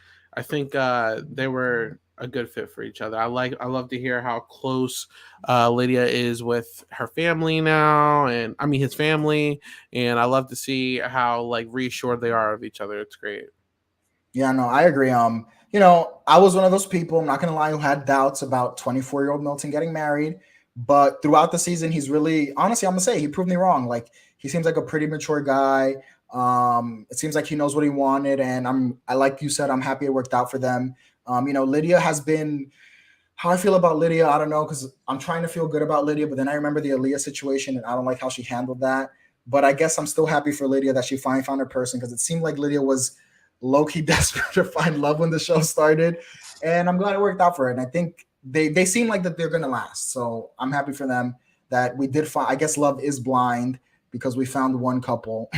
Speaker 2: think they were a good fit for each other. I love to hear how close Lydia is with her family now, and I mean his family, and I love to see how like reassured they are of each other. It's great.
Speaker 1: Yeah, no, I agree. I was one of those people, I'm not gonna lie, who had doubts about 24-year-old Milton getting married. But throughout the season, he's really, honestly, I'm gonna say he proved me wrong. Like, he seems like a pretty mature guy. It seems like he knows what he wanted, and I like you said, I'm happy it worked out for them. Lydia has been, how I feel about Lydia, I don't know, because I'm trying to feel good about Lydia, but then I remember the Aaliyah situation, and I don't like how she handled that. But I guess I'm still happy for Lydia that she finally found her person, because it seemed like Lydia was low-key desperate to find love when the show started, and I'm glad it worked out for her. And I think they seem like that they're gonna last, so I'm happy for them that we did find. I guess love is blind because we found one couple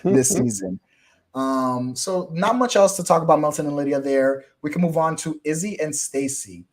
Speaker 1: this season. So not much else to talk about Milton and Lydia there. We can move on to Izzy and Stacy.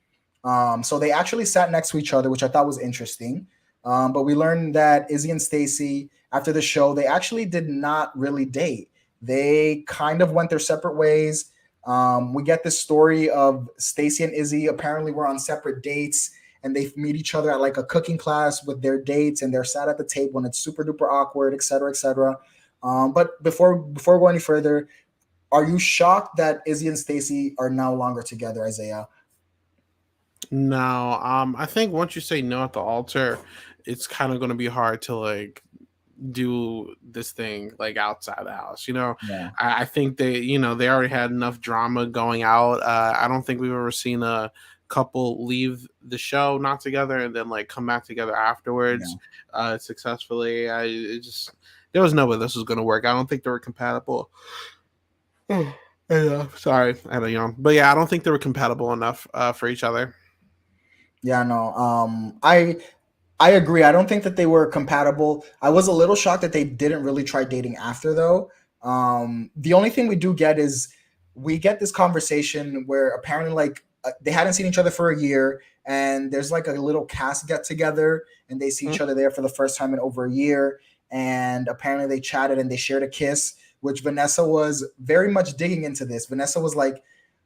Speaker 1: So they actually sat next to each other, which I thought was interesting. But we learned that Izzy and Stacy, after the show, they actually did not really date. They kind of went their separate ways. We get this story of Stacy and Izzy apparently were on separate dates, and they meet each other at like a cooking class with their dates, and they're sat at the table, and it's super duper awkward, et cetera, et cetera. But before we go any further, are you shocked that Izzy and Stacy are no longer together, Isaiah?
Speaker 2: No, I think once you say no at the altar, it's kind of going to be hard to like do this thing like outside the house.
Speaker 1: Yeah.
Speaker 2: I think they already had enough drama going out. I don't think we've ever seen a couple leave the show not together and then like come back together afterwards successfully. There was no way this was going to work. I don't think they were compatible. Yeah, sorry, I had a yawn. But yeah, I don't think they were compatible enough for each other.
Speaker 1: Yeah, no. I agree. I don't think that they were compatible. I was a little shocked that they didn't really try dating after, though. The only thing we do get is we get this conversation where apparently like they hadn't seen each other for a year, and there's like a little cast get together, and they see each other there for the first time in over a year. And apparently they chatted and they shared a kiss, which Vanessa was very much digging into this. Vanessa was like,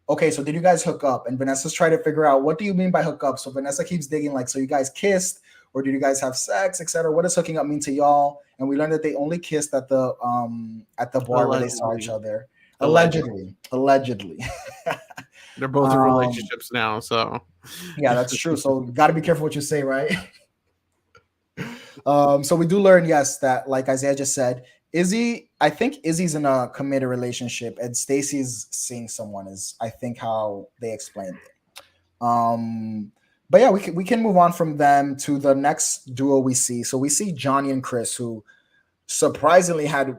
Speaker 1: okay, so did you guys hook up? And Vanessa's trying to figure out, what do you mean by hook up? So Vanessa keeps digging, like, so you guys kissed, or did you guys have sex, etc.? What does hooking up mean to y'all? And we learned that they only kissed at the bar where they saw each other. Allegedly.
Speaker 2: They're both in relationships now, so
Speaker 1: yeah, that's true. So got to be careful what you say, right? So we do learn, yes, that like Isaiah just said, I think Izzy's in a committed relationship, and Stacy's seeing someone, is I think how they explained it. But yeah, we can move on from them to the next duo we see. So we see Johnny and Chris, who surprisingly had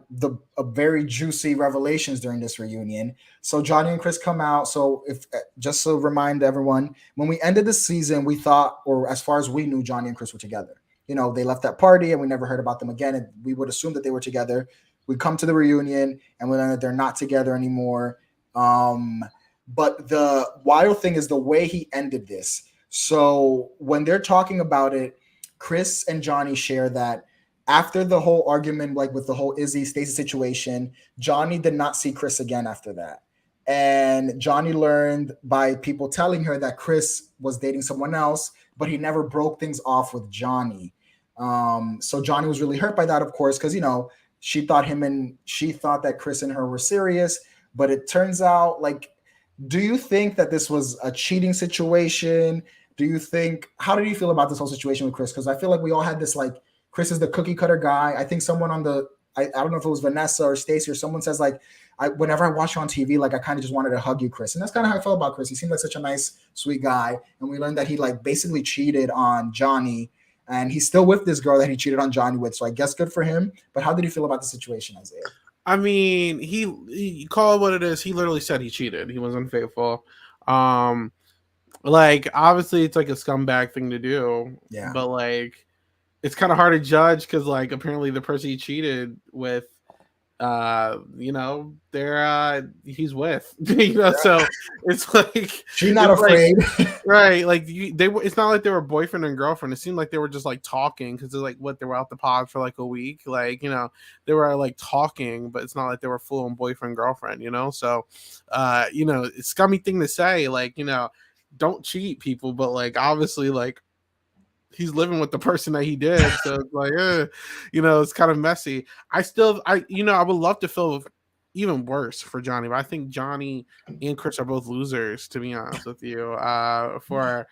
Speaker 1: a very juicy revelations during this reunion. So Johnny and Chris come out. So if just to remind everyone, when we ended the season, we thought, or as far as we knew, Johnny and Chris were together. They left that party and we never heard about them again. And we would assume that they were together. We come to the reunion and we learn that they're not together anymore. But the wild thing is the way he ended this. So when they're talking about it, Chris and Johnny share that after the whole argument, like with the whole Izzy Stacey situation, Johnny did not see Chris again after that. And Johnny learned by people telling her that Chris was dating someone else, but he never broke things off with Johnny. So Johnny was really hurt by that, of course, because, she thought that Chris and her were serious, but it turns out like, do you think that this was a cheating situation? How did you feel about this whole situation with Chris? Because I feel like we all had this like, Chris is the cookie cutter guy. I think someone I don't know if it was Vanessa or Stacy or someone says like, whenever I watch you on TV, like I kind of just wanted to hug you, Chris. And that's kind of how I felt about Chris. He seemed like such a nice, sweet guy. And we learned that he like basically cheated on Johnny, and he's still with this girl that he cheated on Johnny with. So I guess good for him. But how did you feel about the situation, Isaiah?
Speaker 2: I mean, he call it what it is. He literally said he cheated. He was unfaithful. Like obviously it's like a scumbag thing to do.
Speaker 1: Yeah.
Speaker 2: But like it's kind of hard to judge because like apparently the person he cheated with, you know, he's with, you know, so it's like
Speaker 1: she's not afraid,
Speaker 2: like, right? Like it's not like they were boyfriend and girlfriend. It seemed like they were just like talking because they're like they were out the pod for like a week, like, you know, they were like talking, but it's not like they were full on boyfriend girlfriend, you know. So, you know, it's a scummy thing to say, like, you know, don't cheat people, but like obviously like he's living with the person that he did, so it's like you know, it's kind of messy. I you know, I would love to feel even worse for Johnny, but I think Johnny and Chris are both losers, to be honest with you, for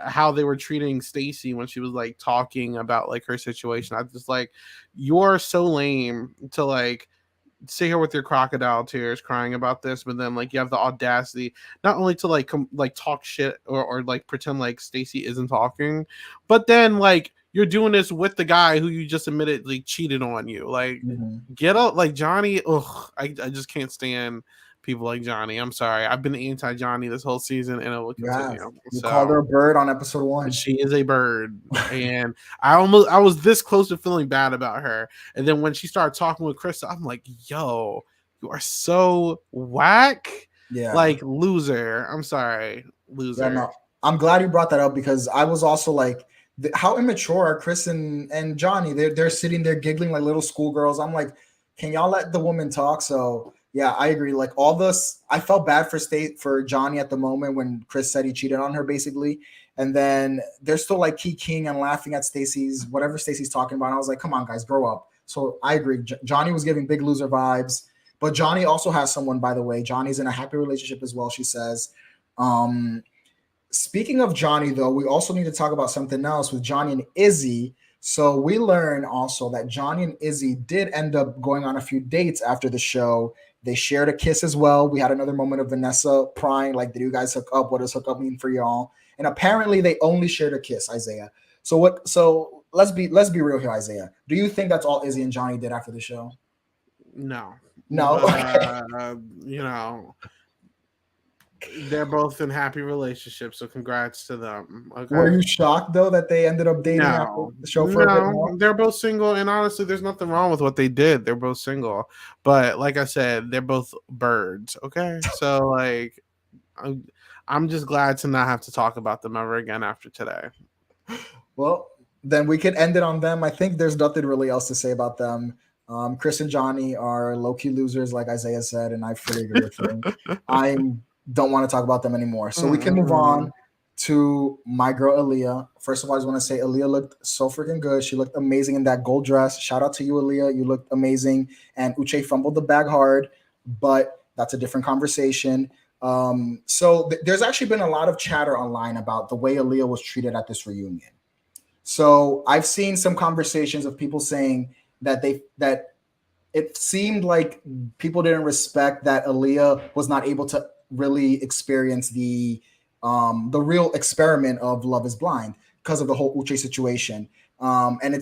Speaker 2: how they were treating Stacy when she was like talking about like her situation. I just like, you're so lame to like sit here with your crocodile tears crying about this, but then like you have the audacity not only to like talk shit or like pretend like Stacy isn't talking, but then like you're doing this with the guy who you just admitted like cheated on you. Like get out, like Johnny. Ugh, I just can't stand people like Johnny. I'm sorry. I've been anti-Johnny this whole season, and it will continue.
Speaker 1: You called her a bird on episode 1.
Speaker 2: She is a bird, and I was this close to feeling bad about her. And then when she started talking with Krista, I'm like, yo, you are so whack.
Speaker 1: Yeah,
Speaker 2: like loser. I'm sorry, loser.
Speaker 1: Yeah, no, I'm glad you brought that up because I was also like, how immature are Chris and Johnny? They're sitting there giggling like little schoolgirls. I'm like, can y'all let the woman talk? So yeah, I agree. Like all this, I felt bad for Johnny at the moment when Chris said he cheated on her, basically. And then they're still like keying and laughing at whatever Stacy's talking about. And I was like, come on, guys, grow up. So I agree. Johnny was giving big loser vibes, but Johnny also has someone, by the way. Johnny's in a happy relationship as well, she says. Speaking of Johnny, though, we also need to talk about something else with Johnny and Izzy. So we learn also that Johnny and Izzy did end up going on a few dates after the show. They shared a kiss as well. We had another moment of Vanessa prying, like, did you guys hook up? What does hook up mean for y'all? And apparently they only shared a kiss, Isaiah. So let's be real here, Isaiah. Do you think that's all Izzy and Johnny did after the show?
Speaker 2: No.
Speaker 1: Okay.
Speaker 2: You know, they're both in happy relationships, so congrats to them. Okay.
Speaker 1: Were you shocked though that they ended up dating after the show for a bit more?
Speaker 2: They're both single, and honestly, there's nothing wrong with what they did. They're both single, but like I said, they're both birds. Okay, so like, I'm just glad to not have to talk about them ever again after today.
Speaker 1: Well, then we could end it on them. I think there's nothing really else to say about them. Chris and Johnny are low-key losers, like Isaiah said, and I fully agree with him. I don't want to talk about them anymore. So we can move on to my girl, Aaliyah. First of all, I just want to say Aaliyah looked so freaking good. She looked amazing in that gold dress. Shout out to you, Aaliyah. You looked amazing. And Uche fumbled the bag hard, but that's a different conversation. There's actually been a lot of chatter online about the way Aaliyah was treated at this reunion. So I've seen some conversations of people saying that it seemed like people didn't respect that Aaliyah was not able to really experience the real experiment of Love is Blind because of the whole Uche situation. And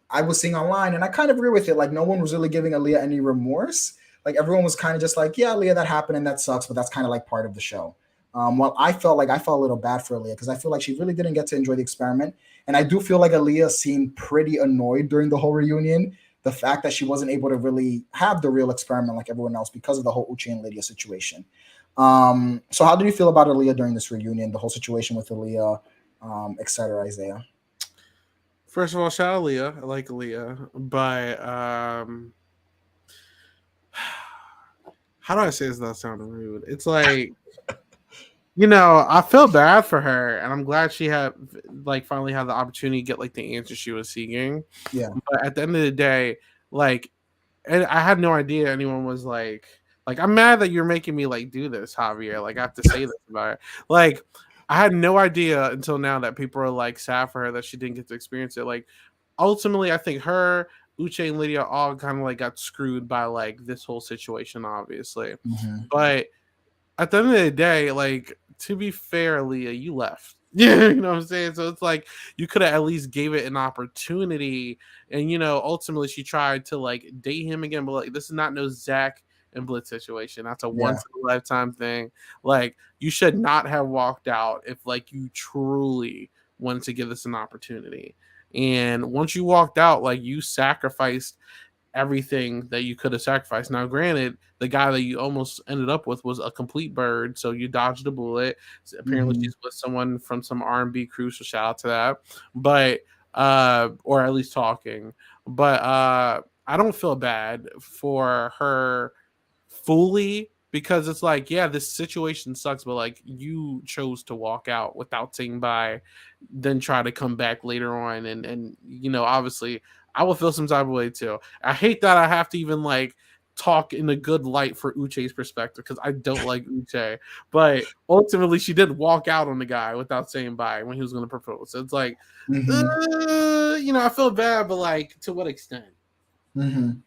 Speaker 1: I was seeing online, and I kind of agree with it. Like, no one was really giving Aaliyah any remorse. Like, everyone was kind of just like, yeah, Aaliyah, that happened and that sucks, but that's kind of like part of the show. Well, I felt a little bad for Aaliyah because I feel like she really didn't get to enjoy the experiment. And I do feel like Aaliyah seemed pretty annoyed during the whole reunion. The fact that she wasn't able to really have the real experiment like everyone else because of the whole Uche and Lydia situation. So how did you feel about Aaliyah during this reunion, the whole situation with Aaliyah, et cetera, Isaiah?
Speaker 2: First of all, shout out Aaliyah. I like Aaliyah, but how do I say this without sounding rude? It's like, you know, I feel bad for her, and I'm glad she had finally had the opportunity to get like the answer she was seeking.
Speaker 1: Yeah.
Speaker 2: But at the end of the day, like, and I had no idea anyone was like I'm mad that you're making me like do this, Javier. Like I have to say this about it. Like I had no idea until now that people are like sad for her that she didn't get to experience it. Like ultimately, I think her, Uche, and Lydia all kind of like got screwed by like this whole situation, obviously.
Speaker 1: Mhm.
Speaker 2: But at the end of the day, like to be fair, Leah, you left. Yeah, you know what I'm saying? So it's like you could have at least gave it an opportunity. And ultimately she tried to like date him again, but like this is not no Zach and Blitz situation. That's a
Speaker 1: Yeah.
Speaker 2: once in a lifetime thing. Like you should not have walked out if like you truly wanted to give this an opportunity. And once you walked out, like you sacrificed everything that you could have sacrificed. Now, granted, the guy that you almost ended up with was a complete bird, so you dodged a bullet. So apparently,
Speaker 1: Mhm.
Speaker 2: she's with someone from some R&B crew, so shout out to that. But or at least talking. But I don't feel bad for her fully because it's like, yeah, this situation sucks, but like you chose to walk out without saying bye, then try to come back later on, and obviously I will feel some type of way too. I hate that I have to even like talk in a good light for Uche's perspective because I don't like Uche, but ultimately she did walk out on the guy without saying bye when he was going to propose. So it's like,
Speaker 1: Mhm.
Speaker 2: I feel bad, but like to what extent?
Speaker 1: Mhm.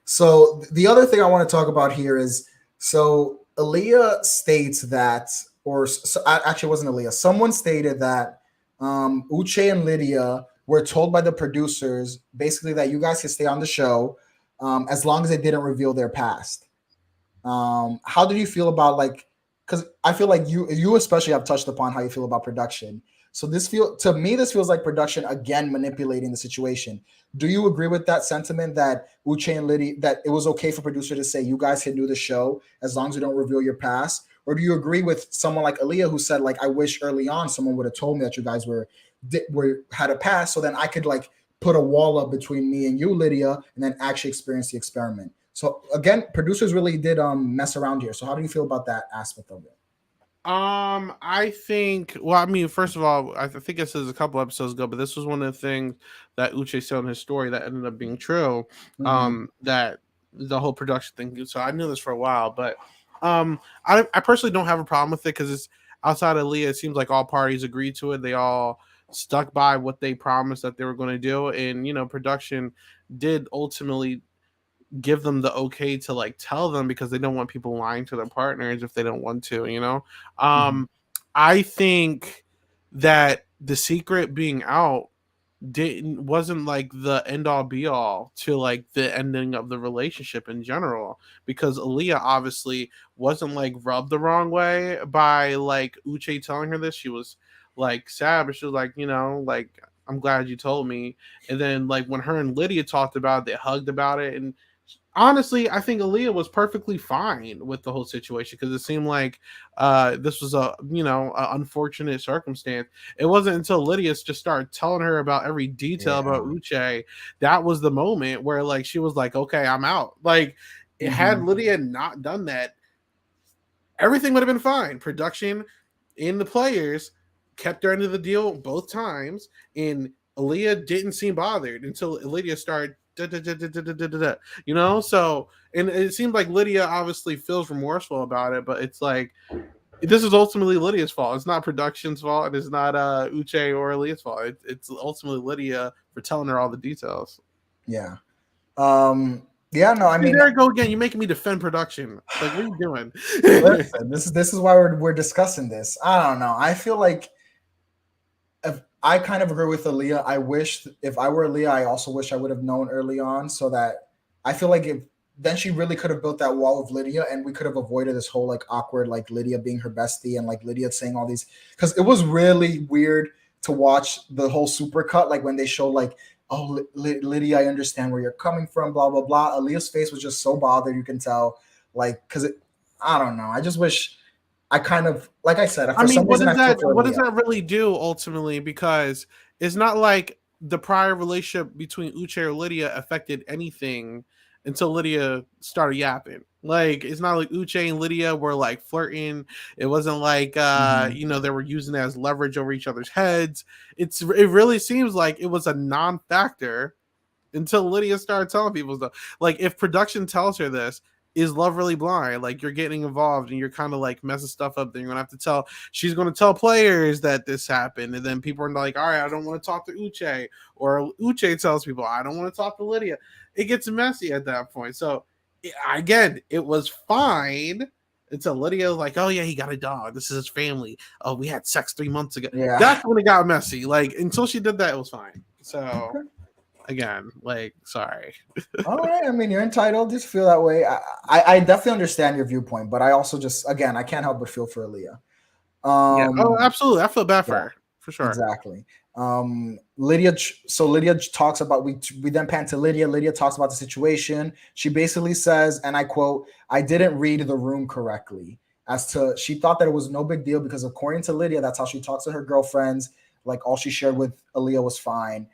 Speaker 1: So the other thing I want to talk about here is, so Aaliyah states that, or actually it wasn't Aaliyah. Someone stated that Uche and Lydia were told by the producers basically that you guys could stay on the show as long as they didn't reveal their past. How did you feel about, like, because I feel like you especially have touched upon how you feel about production. So this feels like production again manipulating the situation. Do you agree with that sentiment that Uche and Liddy, that it was okay for producer to say you guys can do the show as long as you don't reveal your past? Or do you agree with someone like Aaliyah who said, like, I wish early on someone would have told me that you guys were had a past, so then I could like put a wall up between me and you, Lydia, and then actually experience the experiment. So again, producers really did mess around here. So how do you feel about that aspect of it?
Speaker 2: I think. Well, I mean, first of all, I think this is a couple episodes ago, but this was one of the things that Uche said in his story that ended up being true.
Speaker 1: Mm-hmm.
Speaker 2: That the whole production thing. So I knew this for a while, but I personally don't have a problem with it because it's outside of Leah. It seems like all parties agreed to it. They all stuck by what they promised that they were going to do, and production did ultimately give them the okay to like tell them because they don't want people lying to their partners if they don't want to,
Speaker 1: Mm-hmm.
Speaker 2: I think that the secret being out wasn't like the end all be all to like the ending of the relationship in general because Aaliyah obviously wasn't like rubbed the wrong way by like Uche telling her this. She was like sad, but she was like, like I'm glad you told me. And then like when her and Lydia talked about it, they hugged about it. And honestly, I think Aaliyah was perfectly fine with the whole situation because it seemed like this was a unfortunate circumstance. It wasn't until Lydia just started telling her about every detail about
Speaker 1: Yeah.
Speaker 2: Uche that was the moment where like she was like, "Okay, I'm out." Like, it had
Speaker 1: Mm-hmm.
Speaker 2: Lydia not done that, everything would have been fine. Production and the players kept their end of the deal both times, and Aaliyah didn't seem bothered until Lydia started. So and it seems like Lydia obviously feels remorseful about it, but it's like this is ultimately Lydia's fault. It's not production's fault, and it's not Uche or Aaliyah's fault. It's ultimately Lydia for telling her all the details.
Speaker 1: Yeah. Yeah. No, I
Speaker 2: See,
Speaker 1: mean,
Speaker 2: there you go again. You're making me defend production. Like, what are you doing?
Speaker 1: listen, this is why we're discussing this. I don't know. I feel like, if I kind of agree with Aaliyah. I wish if I were Aaliyah, I also wish I would have known early on, so that I feel like if then she really could have built that wall of Lydia, and we could have avoided this whole like awkward, like Lydia being her bestie and like Lydia saying all these, because it was really weird to watch the whole supercut, like when they show like, oh, Lydia, I understand where you're coming from, blah blah blah. Aaliyah's face was just so bothered, you can tell, like, because I don't know. I just wish I kind of, like I said,
Speaker 2: I
Speaker 1: for some
Speaker 2: mean,
Speaker 1: reason I feel for
Speaker 2: what does
Speaker 1: Aaliyah.
Speaker 2: that really do ultimately? Because it's not like the prior relationship between Uche or Lydia affected anything until Lydia started yapping. Like it's not like Uche and Lydia were like flirting. It wasn't like
Speaker 1: Mm-hmm.
Speaker 2: they were using it as leverage over each other's heads. It really seems like it was a non-factor until Lydia started telling people stuff. Like, if production tells her this, is love really blind? Like, you're getting involved and you're kind of like messing stuff up. Then you're gonna have to tell. She's gonna tell players that this happened, and then people are like, "All right, I don't want to talk to Uche," or Uche tells people, "I don't want to talk to Lydia." It gets messy at that point. So again, it was fine until Lydia was like, "Oh yeah, he got a dog. This is his family. Oh, we had sex 3 months ago."
Speaker 1: Yeah.
Speaker 2: That's when it got messy. Like, until she did that, it was fine. So again, like, sorry.
Speaker 1: All right. I mean, you're entitled to feel that way. I definitely understand your viewpoint, but I also just, again, I can't help but feel for Aaliyah.
Speaker 2: Yeah. Oh, absolutely. I feel bad for her, for sure.
Speaker 1: Exactly. Lydia. So Lydia talks about, we then pan to Lydia. Lydia talks about the situation. She basically says, and I quote, "I didn't read the room correctly." As to, she thought that it was no big deal because according to Lydia, that's how she talks to her girlfriends. Like, all she shared with Aaliyah was fine.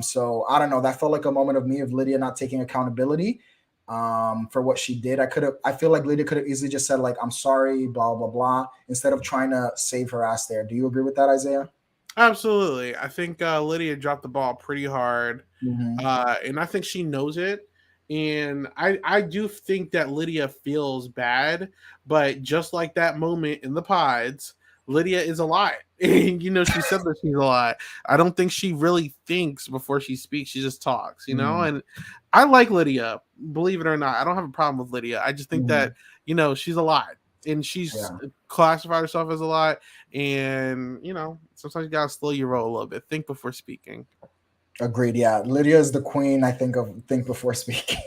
Speaker 1: So I don't know. That felt like a moment of Lydia not taking accountability for what she did. I feel like Lydia could have easily just said, like, "I'm sorry, blah, blah, blah," instead of trying to save her ass there. Do you agree with that, Isaiah?
Speaker 2: Absolutely. I think Lydia dropped the ball pretty hard.
Speaker 1: Mm-hmm.
Speaker 2: And I think she knows it. And I do think that Lydia feels bad, but just like that moment in the pods, Lydia is a lot. And, she said that she's a lot. I don't think she really thinks before she speaks. She just talks, And I like Lydia, believe it or not. I don't have a problem with Lydia. I just think that, she's a lot. And she's classified herself as a lot. And, sometimes you got to slow your roll a little bit. Think before speaking.
Speaker 1: Agreed. Yeah. Lydia is the queen, I think, of think before speaking.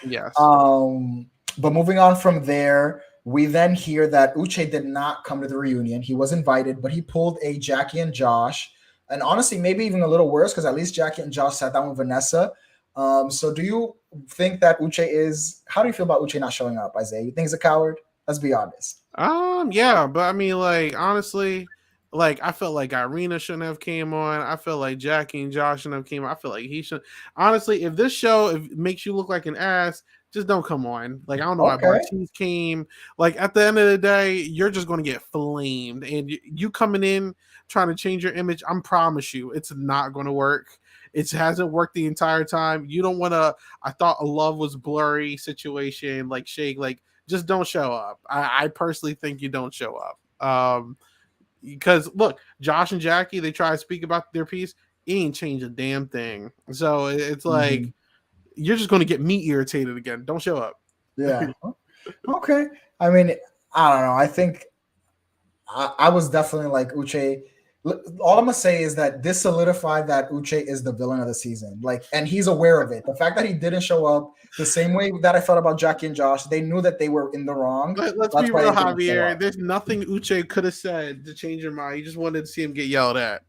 Speaker 2: Yes.
Speaker 1: But moving on from there, we then hear that Uche did not come to the reunion. He was invited, but he pulled a Jackie and Josh. And honestly, maybe even a little worse, because at least Jackie and Josh sat down with Vanessa. So do you think that Uche is, how do you feel about Uche not showing up, Isaiah? You think he's a coward? Let's be honest.
Speaker 2: Yeah, but I mean, like, honestly, like, I felt like Irina shouldn't have came on. I feel like Jackie and Josh shouldn't have came on. I feel like he should. Honestly, if this show makes you look like an ass, just don't come on. Like, I don't know why Bartiz came. Like, at the end of the day, you're just going to get flamed. And you coming in trying to change your image, I promise you, it's not going to work. It hasn't worked the entire time. You don't want to, I thought a love was blurry situation, like Shake, like, just don't show up. I personally think you don't show up. Because look, Josh and Jackie, they try to speak about their piece. It ain't changed a damn thing. So it's like, you're just going to get me irritated again. Don't show up.
Speaker 1: Yeah. Okay. I mean, I don't know. I think I was definitely like Uche. All I'm gonna say is that this solidified that Uche is the villain of the season. Like, and he's aware of it. The fact that he didn't show up, the same way that I felt about Jackie and Josh, they knew that they were in the wrong.
Speaker 2: Let's be real, Javier. There's nothing Uche could have said to change your mind. You just wanted to see him get yelled at.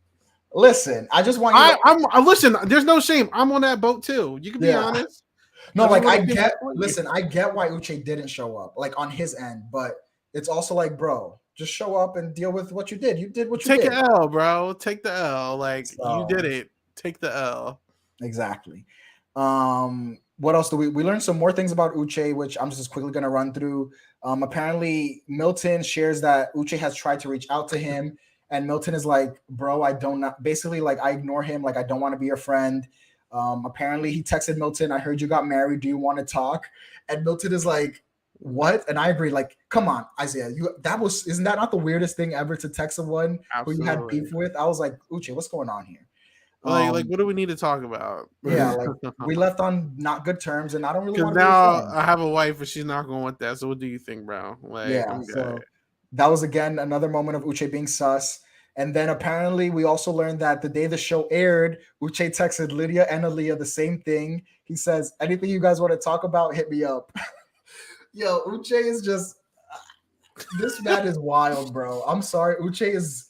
Speaker 1: Listen, I just want you.
Speaker 2: Listen. There's no shame. I'm on that boat too. You can be honest.
Speaker 1: No, like I get. Listen, I get why Uche didn't show up, like on his end, but it's also like, bro, just show up and deal with what you did. You did what you did.
Speaker 2: Take the L, bro. Take the L. Like, you did it. Take the L.
Speaker 1: Exactly. What else do we learned some more things about Uche, which I'm just quickly going to run through. Apparently Milton shares that Uche has tried to reach out to him, and Milton is like, bro, basically, like, I ignore him. Like, I don't want to be your friend. Apparently he texted Milton, "I heard you got married. Do you want to talk?" And Milton is like, "What?" And I agree. Like, come on, Isaiah, isn't that not the weirdest thing ever to text someone who you had beef with? I was like, Uche, what's going on here?
Speaker 2: Like, what do we need to talk about?
Speaker 1: Yeah, like, we left on not good terms, and I don't really want to.
Speaker 2: Now I have a wife, and she's not going with that. So what do you think, bro? Like,
Speaker 1: yeah. So that was again another moment of Uche being sus. And then apparently we also learned that the day the show aired, Uche texted Lydia and Aaliyah the same thing. He says, "Anything you guys want to talk about, hit me up." Yo, Uche is just, this man is wild, bro. I'm sorry. Uche's,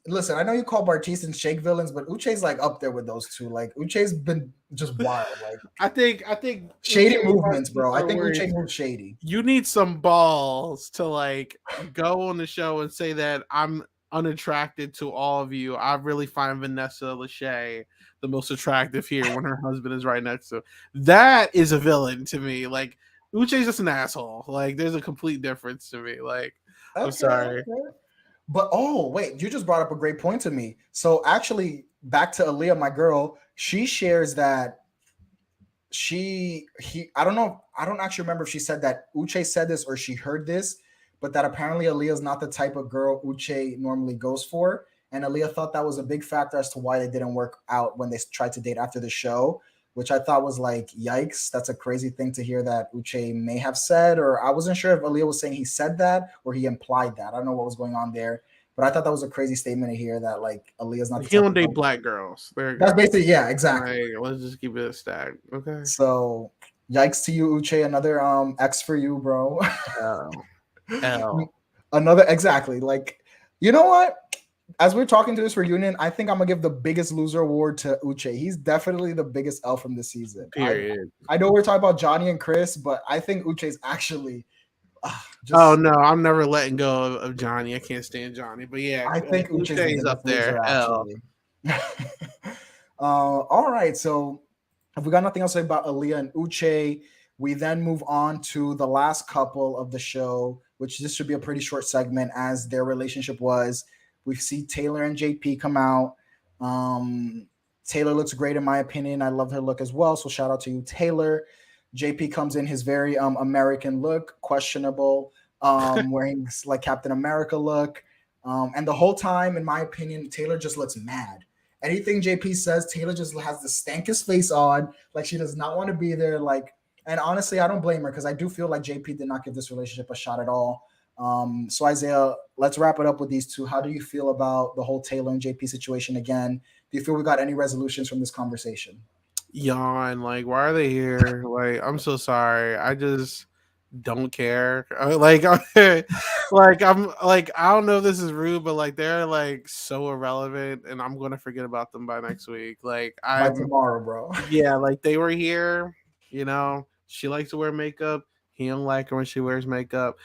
Speaker 1: listen, I know you call Bartiz and Shake villains, but Uche's like up there with those two. Like, Uche's been just wild. Like,
Speaker 2: I think
Speaker 1: shady movements, bro. I think Uche moves shady.
Speaker 2: You need some balls to, like, go on the show and say that I'm unattracted to all of you. I really find Vanessa Lachey the most attractive here when her husband is right next to her. That is a villain to me. Like, Uche's just an asshole. Like, there's a complete difference to me. Like, I'm sorry.
Speaker 1: Okay. But wait, you just brought up a great point to me. So actually, back to Aaliyah, my girl, she shares that I don't know, I don't actually remember if she said that Uche said this or she heard this, but that apparently Aaliyah's not the type of girl Uche normally goes for. And Aaliyah thought that was a big factor as to why they didn't work out when they tried to date after the show, which I thought was like, yikes, that's a crazy thing to hear that Uche may have said, or I wasn't sure if Aaliyah was saying he said that or he implied that. I don't know what was going on there, but I thought that was a crazy statement to hear that like Aaliyah's not the
Speaker 2: He
Speaker 1: type
Speaker 2: don't
Speaker 1: of
Speaker 2: date
Speaker 1: girl.
Speaker 2: black girls. There you
Speaker 1: That's
Speaker 2: go.
Speaker 1: basically, yeah, exactly.
Speaker 2: Like, let's just keep it a stack. Okay.
Speaker 1: So yikes to you, Uche. Another X for you, bro.
Speaker 2: L. L.
Speaker 1: Another exactly. Like, you know what? As we're talking to this reunion, I think I'm gonna give the biggest loser award to Uche. He's definitely the biggest L from this season.
Speaker 2: Period.
Speaker 1: I know we're talking about Johnny and Chris, but I think Uche's actually just.
Speaker 2: Oh no, I'm never letting go of Johnny. I can't stand Johnny. But yeah,
Speaker 1: I think Uche's the
Speaker 2: Uche's up
Speaker 1: biggest
Speaker 2: there.
Speaker 1: loser,
Speaker 2: L.
Speaker 1: actually. All right, so if we got nothing else to say about Aaliyah and Uche, we then move on to the last couple of the show, which this should be a pretty short segment as their relationship was. We see Taylor and JP come out. Taylor looks great in my opinion. I love her look as well. So shout out to you, Taylor. JP comes in his very American look, questionable, wearing like Captain America look. And the whole time, in my opinion, Taylor just looks mad. Anything JP says, Taylor just has the stankiest face on, like she does not want to be there. Like, and honestly, I don't blame her because I do feel like JP did not give this relationship a shot at all. So Isaiah, let's wrap it up with these two. How do you feel about the whole Taylor and JP situation again? Do you feel we got any resolutions from this conversation?
Speaker 2: Yawn. Like, why are they here? Like, I'm so sorry. I just don't care. Like, like I'm like, I don't know if this is rude, but like they're like so irrelevant, and I'm gonna forget about them by next week. Like,
Speaker 1: By tomorrow, bro.
Speaker 2: yeah, like they were here. You know, she likes to wear makeup. He don't like her when she wears makeup.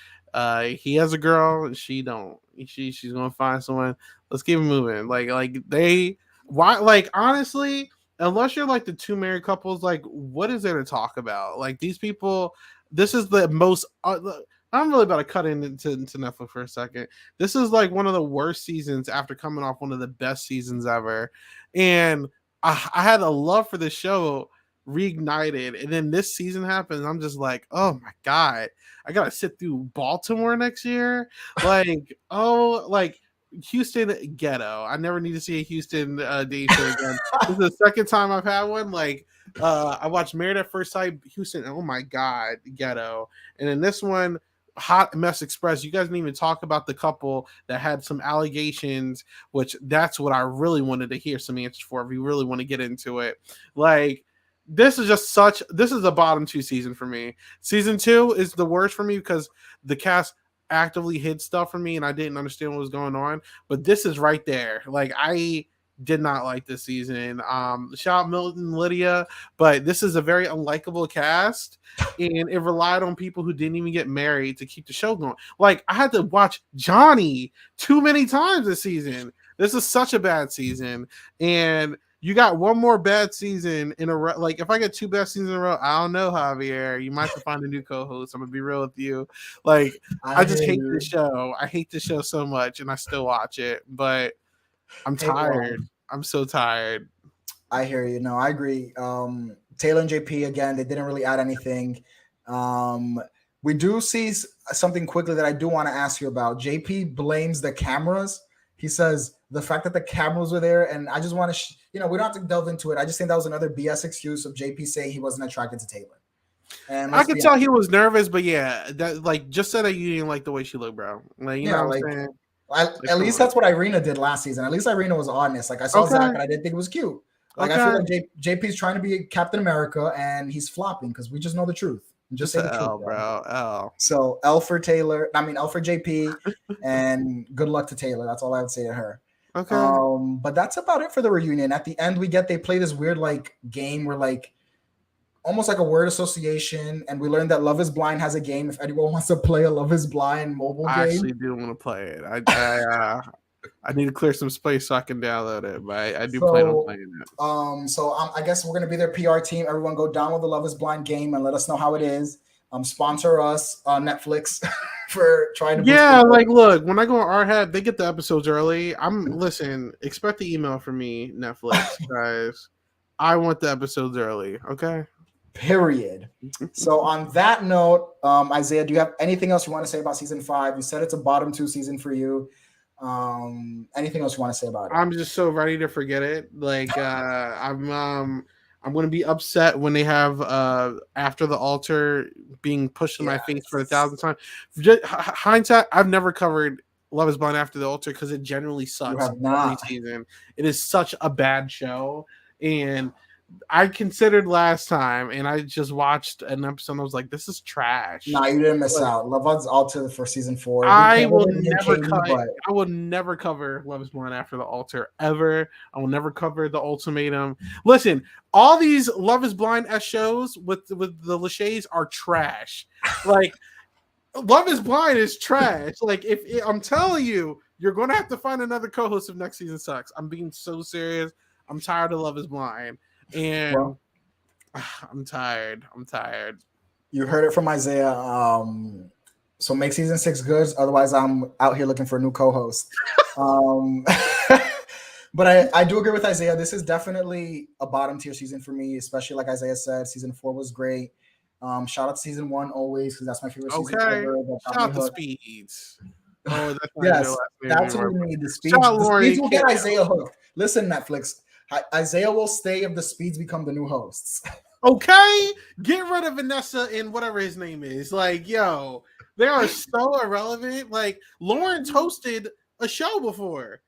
Speaker 2: He has a girl, she don't. She's gonna find someone. Let's keep it moving. Like they why like honestly, unless you're like the two married couples, like what is there to talk about? Like these people, this is the most. I'm really about to cut into Netflix for a second. This is like one of the worst seasons after coming off one of the best seasons ever, and I had a love for the show reignited, and then this season happens. I'm just like, oh my god, I gotta sit through Baltimore next year. Like, oh, like Houston ghetto. I never need to see a Houston day show again. This is the second time I've had one. Like, I watched Married at First Sight, Houston. Oh my god, ghetto. And then this one, Hot Mess Express. You guys didn't even talk about the couple that had some allegations, which that's what I really wanted to hear some answers for. If we really want to get into it, like. This is a bottom two season for me. Season 2 is the worst for me because the cast actively hid stuff from me and I didn't understand what was going on. But this is right there. Like I did not like this season. Shout out Milton and Lydia, but this is a very unlikable cast and it relied on people who didn't even get married to keep the show going. Like I had to watch Johnny too many times this season. This is such a bad season. And you got one more bad season in a row. Like, if I get 2 bad seasons in a row, I don't know, Javier. You might have to find a new co-host. I'm gonna be real with you. Like, I just hate the show. I hate the show so much, and I still watch it. But I'm tired. I'm so tired.
Speaker 1: I hear you. No, I agree. Taylor and JP again. They didn't really add anything. We do see something quickly that I do want to ask you about. JP blames the cameras. He says the fact that the cameras were there, and I just want to, we don't have to delve into it. I just think that was another BS excuse of JP saying he wasn't attracted to Taylor. And
Speaker 2: I could tell he was nervous, but yeah, that like just said that you didn't like the way she looked, bro. Like you know what I'm saying?
Speaker 1: At least that's what Irina did last season. At least Irina was honest. Like I saw Zach and I didn't think it was cute. Like I feel like JP's trying to be Captain America and he's flopping because we just know the truth. Just say the truth,
Speaker 2: L, bro. L.
Speaker 1: So L for Taylor. I mean L for JP, and good luck to Taylor. That's all I would say to her.
Speaker 2: Okay.
Speaker 1: But that's about it for the reunion. At the end, they play this weird like game where like almost like a word association, and we learned that Love is Blind has a game. If anyone wants to play a Love is Blind mobile game,
Speaker 2: I actually do want to play it. I need to clear some space so I can download it, but I do plan on playing it.
Speaker 1: So I guess we're gonna be their PR team. Everyone go download the Love is Blind game and let us know how it is. Sponsor us, Netflix, for trying to.
Speaker 2: Yeah, like look, when I go on our head, they get the episodes early. Expect the email from me, Netflix guys. I want the episodes early. Okay.
Speaker 1: Period. So on that note, Isaiah, do you have anything else you want to say about season 5? You said it's a bottom 2 season for you. Anything else you want to say about it?
Speaker 2: I'm just so ready to forget it. Like I'm gonna be upset when they have After the Altar being pushed in my face for 1,000 times. Hindsight, I've never covered Love Is Blind After the Altar because it generally sucks every season. It is such a bad show, and I considered last time, and I just watched an episode. And I was like, "This is trash."
Speaker 1: Nah, you didn't miss out. Love Is Altar for season 4.
Speaker 2: I will never cover Love Is Blind After the Altar ever. I will never cover The Ultimatum. Listen, all these Love Is Blind shows with the Lachey's are trash. Like Love Is Blind is trash. Like if I'm telling you, you're going to have to find another co-host if next season sucks. I'm being so serious. I'm tired of Love Is Blind. And I'm tired.
Speaker 1: You heard it from Isaiah. So make season 6 good. Otherwise, I'm out here looking for a new co-host. But I do agree with Isaiah. This is definitely a bottom tier season for me, especially like Isaiah said, season 4 was great. Shout out to season 1 always, because that's my favorite season ever.
Speaker 2: Shout out to Speeds. Oh,
Speaker 1: that's what we need. The Speeds. The Speeds will get Isaiah hooked. Listen, Netflix. Isaiah will stay if the Speeds become the new hosts.
Speaker 2: Okay, get rid of Vanessa and whatever his name is. Like, yo, they are so irrelevant. Like, Lawrence hosted a show before.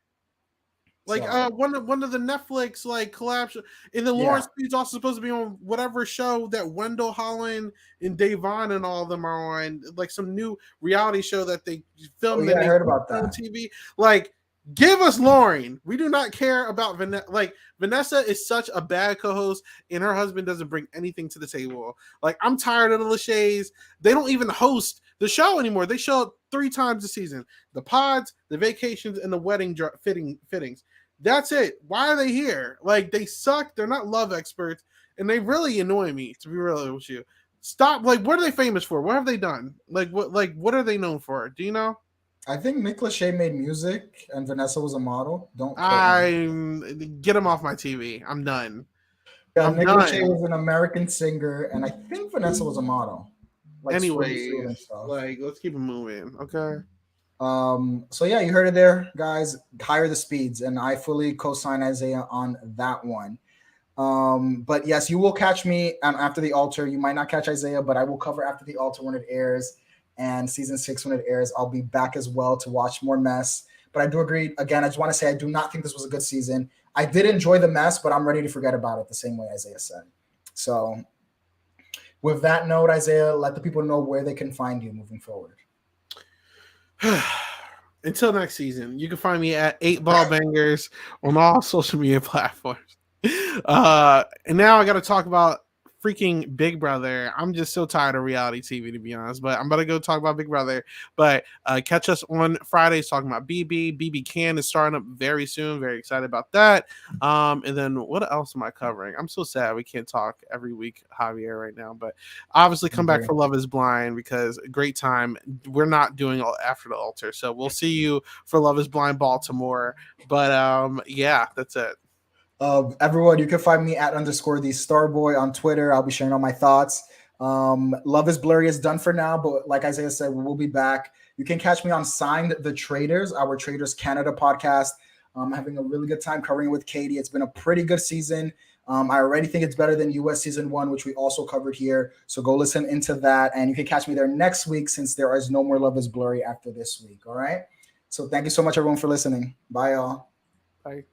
Speaker 2: Like, one of the Netflix like collabs, and then Lawrence is also supposed to be on whatever show that Wendell Holland and Davon and all of them are on, like some new reality show that they filmed.
Speaker 1: I heard about that
Speaker 2: on TV. Like, give us Lauren. We do not care about Vanessa. Like, Vanessa is such a bad co-host, and her husband doesn't bring anything to the table. Like, I'm tired of the Lachey's. They don't even host the show anymore. They show up 3 times a season: the pods, the vacations, and the wedding fittings. That's it. Why are they here? Like, they suck. They're not love experts, and they really annoy me, to be real with you. Stop. Like, what are they famous for? What have they done? Like, what are they known for? Do you know?
Speaker 1: I think Nick Lachey made music and Vanessa was a model.
Speaker 2: Get him off my TV. I'm done.
Speaker 1: Yeah, Nick Lachey was an American singer, and I think Vanessa was a model.
Speaker 2: Like, anyways, like, let's keep it moving. Okay.
Speaker 1: So yeah, you heard it there, guys. Hire the Speeds, and I fully co-sign Isaiah on that one. But yes, you will catch me After the Altar. You might not catch Isaiah, but I will cover After the Altar when it airs, and season 6 when it airs. I'll be back as well to watch more mess. But I do agree. Again, I just want to say I do not think this was a good season. I did enjoy the mess, but I'm ready to forget about it the same way Isaiah said. So with that note, Isaiah, let the people know where they can find you moving forward.
Speaker 2: Until next season, you can find me at 8 Ball Bangers on all social media platforms. And now I got to talk about freaking Big Brother. I'm just so tired of reality TV, to be honest, but I'm about to go talk about Big Brother. But catch us on Fridays talking about BB. BB Can is starting up very soon. Very excited about that. And then what else am I covering? I'm so sad we can't talk every week, Javier, right now. But obviously come back for Love Is Blind, because a great time. We're not doing After the Altar, so we'll see you for Love Is Blind Baltimore. But yeah, that's it.
Speaker 1: Everyone, you can find me at _ the Starboy on Twitter. I'll be sharing all my thoughts. Love is Blurry is done for now, but like Isaiah said, we will be back. You can catch me on Signed the Traders, our Traders Canada podcast. I'm having a really good time covering it with Katie. It's been a pretty good season. I already think it's better than US season 1, which we also covered here. So go listen into that, and you can catch me there next week, since there is no more Love is Blurry after this week. All right. So thank you so much, everyone, for listening. Bye, y'all.
Speaker 2: Bye.